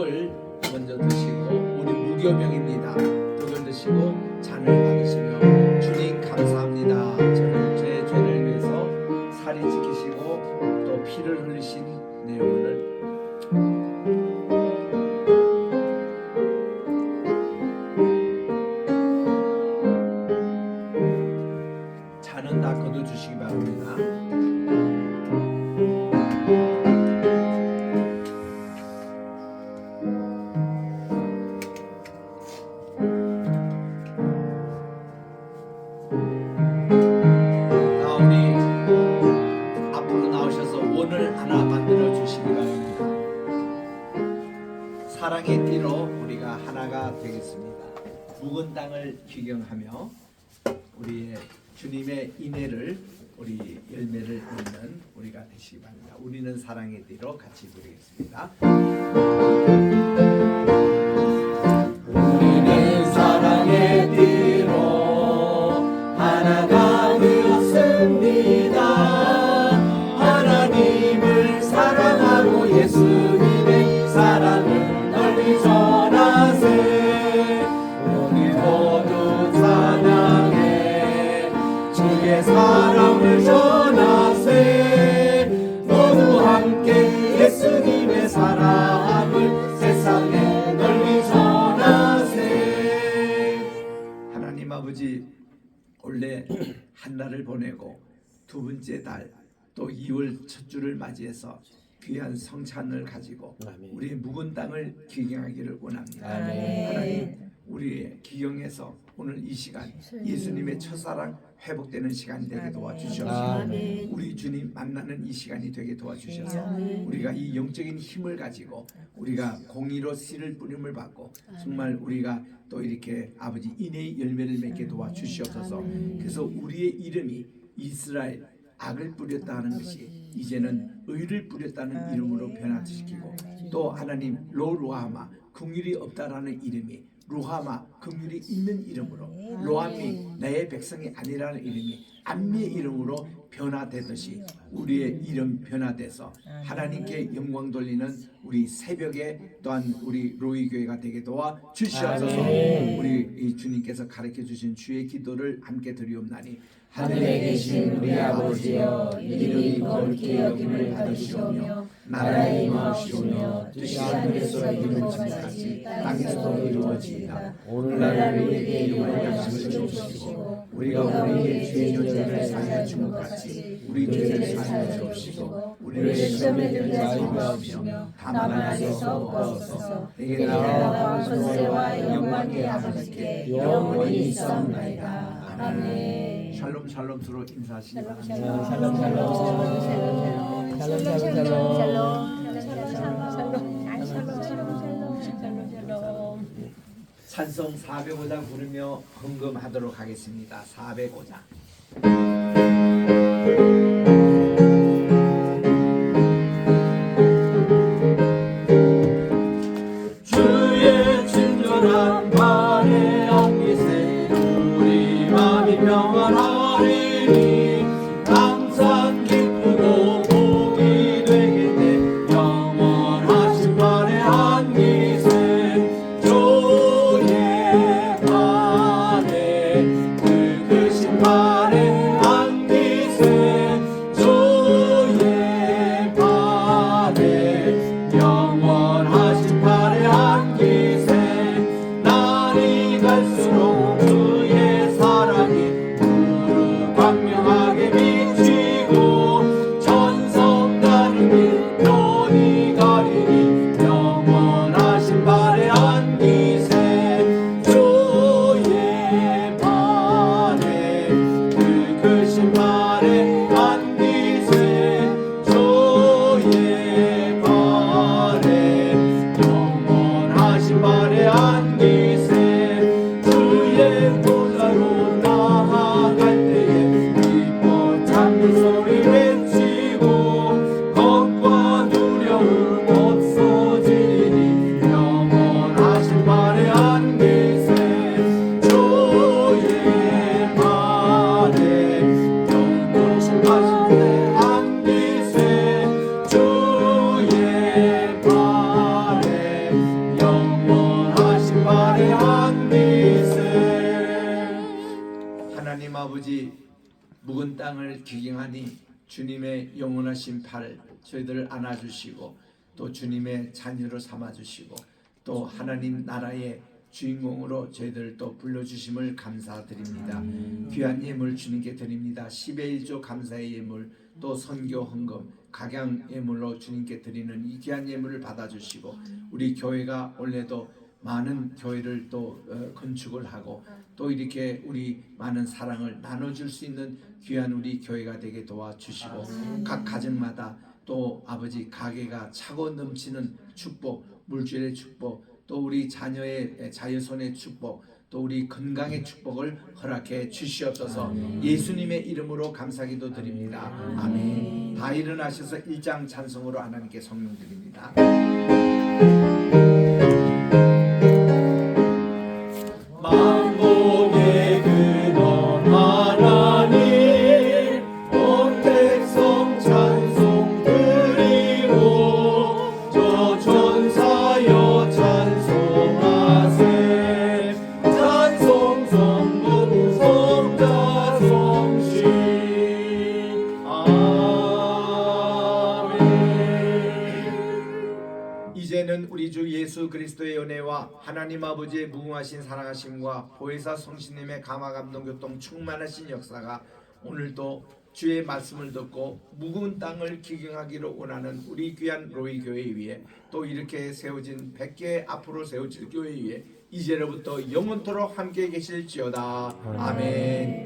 S2: 떡을 먼저 드시고 우리 무교병입니다. 떡을 드시고 잔을 받으시며 주님 감사합니다. 저는 제 죄를 위해서 살이 지키시고 또 피를 흘리신 내 영혼을 잔은 다 거둬주시기 바랍니다. 우리 앞으로 나오셔서 원을 하나 만들어 주시기 바랍니다. 사랑의 띠로 우리가 하나가 되겠습니다. 묵은 땅을 기경하며 우리의 주님의 인애를 우리 열매를 맺는 우리가 되시기 바랍니다. 우리는 사랑의 띠로 같이 부르겠습니다.
S3: 우리는 사랑의 띠로 하나가 되었습니다. 하나님을 사랑하고 예수님의 사랑을 널리 전하세. 우리 모두 찬양해 주의 사랑을 전하세. 모두 함께 예수님의 사랑을 세상에 널리 전하세.
S2: 하나님 아버지, 원래 한날을 보내고 두 번째 달 또 2월 첫 주를 맞이해서 귀한 성찬을 가지고
S3: 아멘.
S2: 우리의 묵은 땅을 기경하기를 원합니다.
S3: 아멘.
S2: 하나님, 우리의 기경에서 오늘 이 시간 예수님의 첫사랑 회복되는 시간이 되게 도와주시옵시고
S3: 아멘.
S2: 우리 주님 만나는 이 시간이 되게 도와주셔서 우리가 이 영적인 힘을 가지고 우리가 공의로 씨를 뿌림을 받고 정말 우리가 또 이렇게 아버지 인애의 열매를 맺게 도와주시옵소서. 그래서 우리의 이름이 이스라엘 악을 뿌렸다 하는 것이 이제는 의를 뿌렸다는 이름으로 변화시키고 또 하나님 로루하마 긍휼이 없다라는 이름이 루하마 긍휼이 있는 이름으로 로함이 나의 백성이 아니라는 이름이 안미의 이름으로 변화되듯이 우리의 이름 변화돼서 하나님께 영광 돌리는 우리 새벽에 또한 우리 로이 교회가 되게 도와 주시옵소서. 우리 이 주님께서 가르쳐 주신 주의 기도를 함께 드리옵나니
S3: 하늘에 계신 우리 아버지여, 이름이 거룩히 여김을 받으시오며 나라의 임하시오며 뜻이 하늘에서 이루어진 것 같이 땅에서도 이루어지이다. 오늘날 우리에게 일용할 양식을 주시고 우리가 우리의 죄인들을 사하여 준 것 같이 우리 죄를 사하여 주옵시고 우리를 시험에 들지 마시며 다만 악에서 구하옵소서. 내게 나라와 권세와 영광의 아버지께 영원히 있사옵나이다. 아멘.
S2: 샬롬 샬롬 서로 인사하시기 바랍니다.
S3: 샬롬 샬롬 샬롬 샬롬.
S2: 찬송 405장 부르며 헌금하도록 하겠습니다. 405장.
S3: 주의 친절한 발에 안기세 우리 마음이 평안하리니 항상 기쁘고 복이 되겠네. 영원하신 발에 안기세 주의 발에 그 크신 발에 안기세
S2: 아버지 묵은 땅을 기경하니 주님의 영원하신 팔 저희들을 안아주시고 또 주님의 자녀로 삼아주시고 또 하나님 나라의 주인공으로 저희들 또 불러주심을 감사드립니다. 귀한 예물 주님께 드립니다. 10의 1조 감사의 예물 또 선교 헌금 각양 예물로 주님께 드리는 이 귀한 예물을 받아주시고 우리 교회가 올해도 많은 교회를 또 건축을 하고 또 이렇게 우리 많은 사랑을 나눠줄 수 있는 귀한 우리 교회가 되게 도와주시고 각 가정마다 또 아버지 가게가 차고 넘치는 축복, 물질의 축복, 또 우리 자녀의 자녀손의 축복, 또 우리 건강의 축복을 허락해 주시옵소서. 예수님의 이름으로 감사기도 드립니다. 아멘. 다 일어나셔서 1장 찬송으로 하나님께 성령 드립니다.
S3: 만복의 근원 하나님 온 백성 찬송 드리고 저 천사여 찬송하세 찬송 성부 성자 성신 아멘.
S2: 이제는 우리 주 예수 그리스도의 은혜와 하나님 아버지의 무궁하신 사랑하심과 보혜사 성신님의 감화 감동 교통 충만하신 역사가 오늘도 주의 말씀을 듣고 묵은 땅을 기경하기를 원하는 우리 귀한 로이 교회 위에 또 이렇게 세워진 100개 앞으로 세워질 교회 위에 이제로부터 영원토록 함께 계실지어다. 아멘.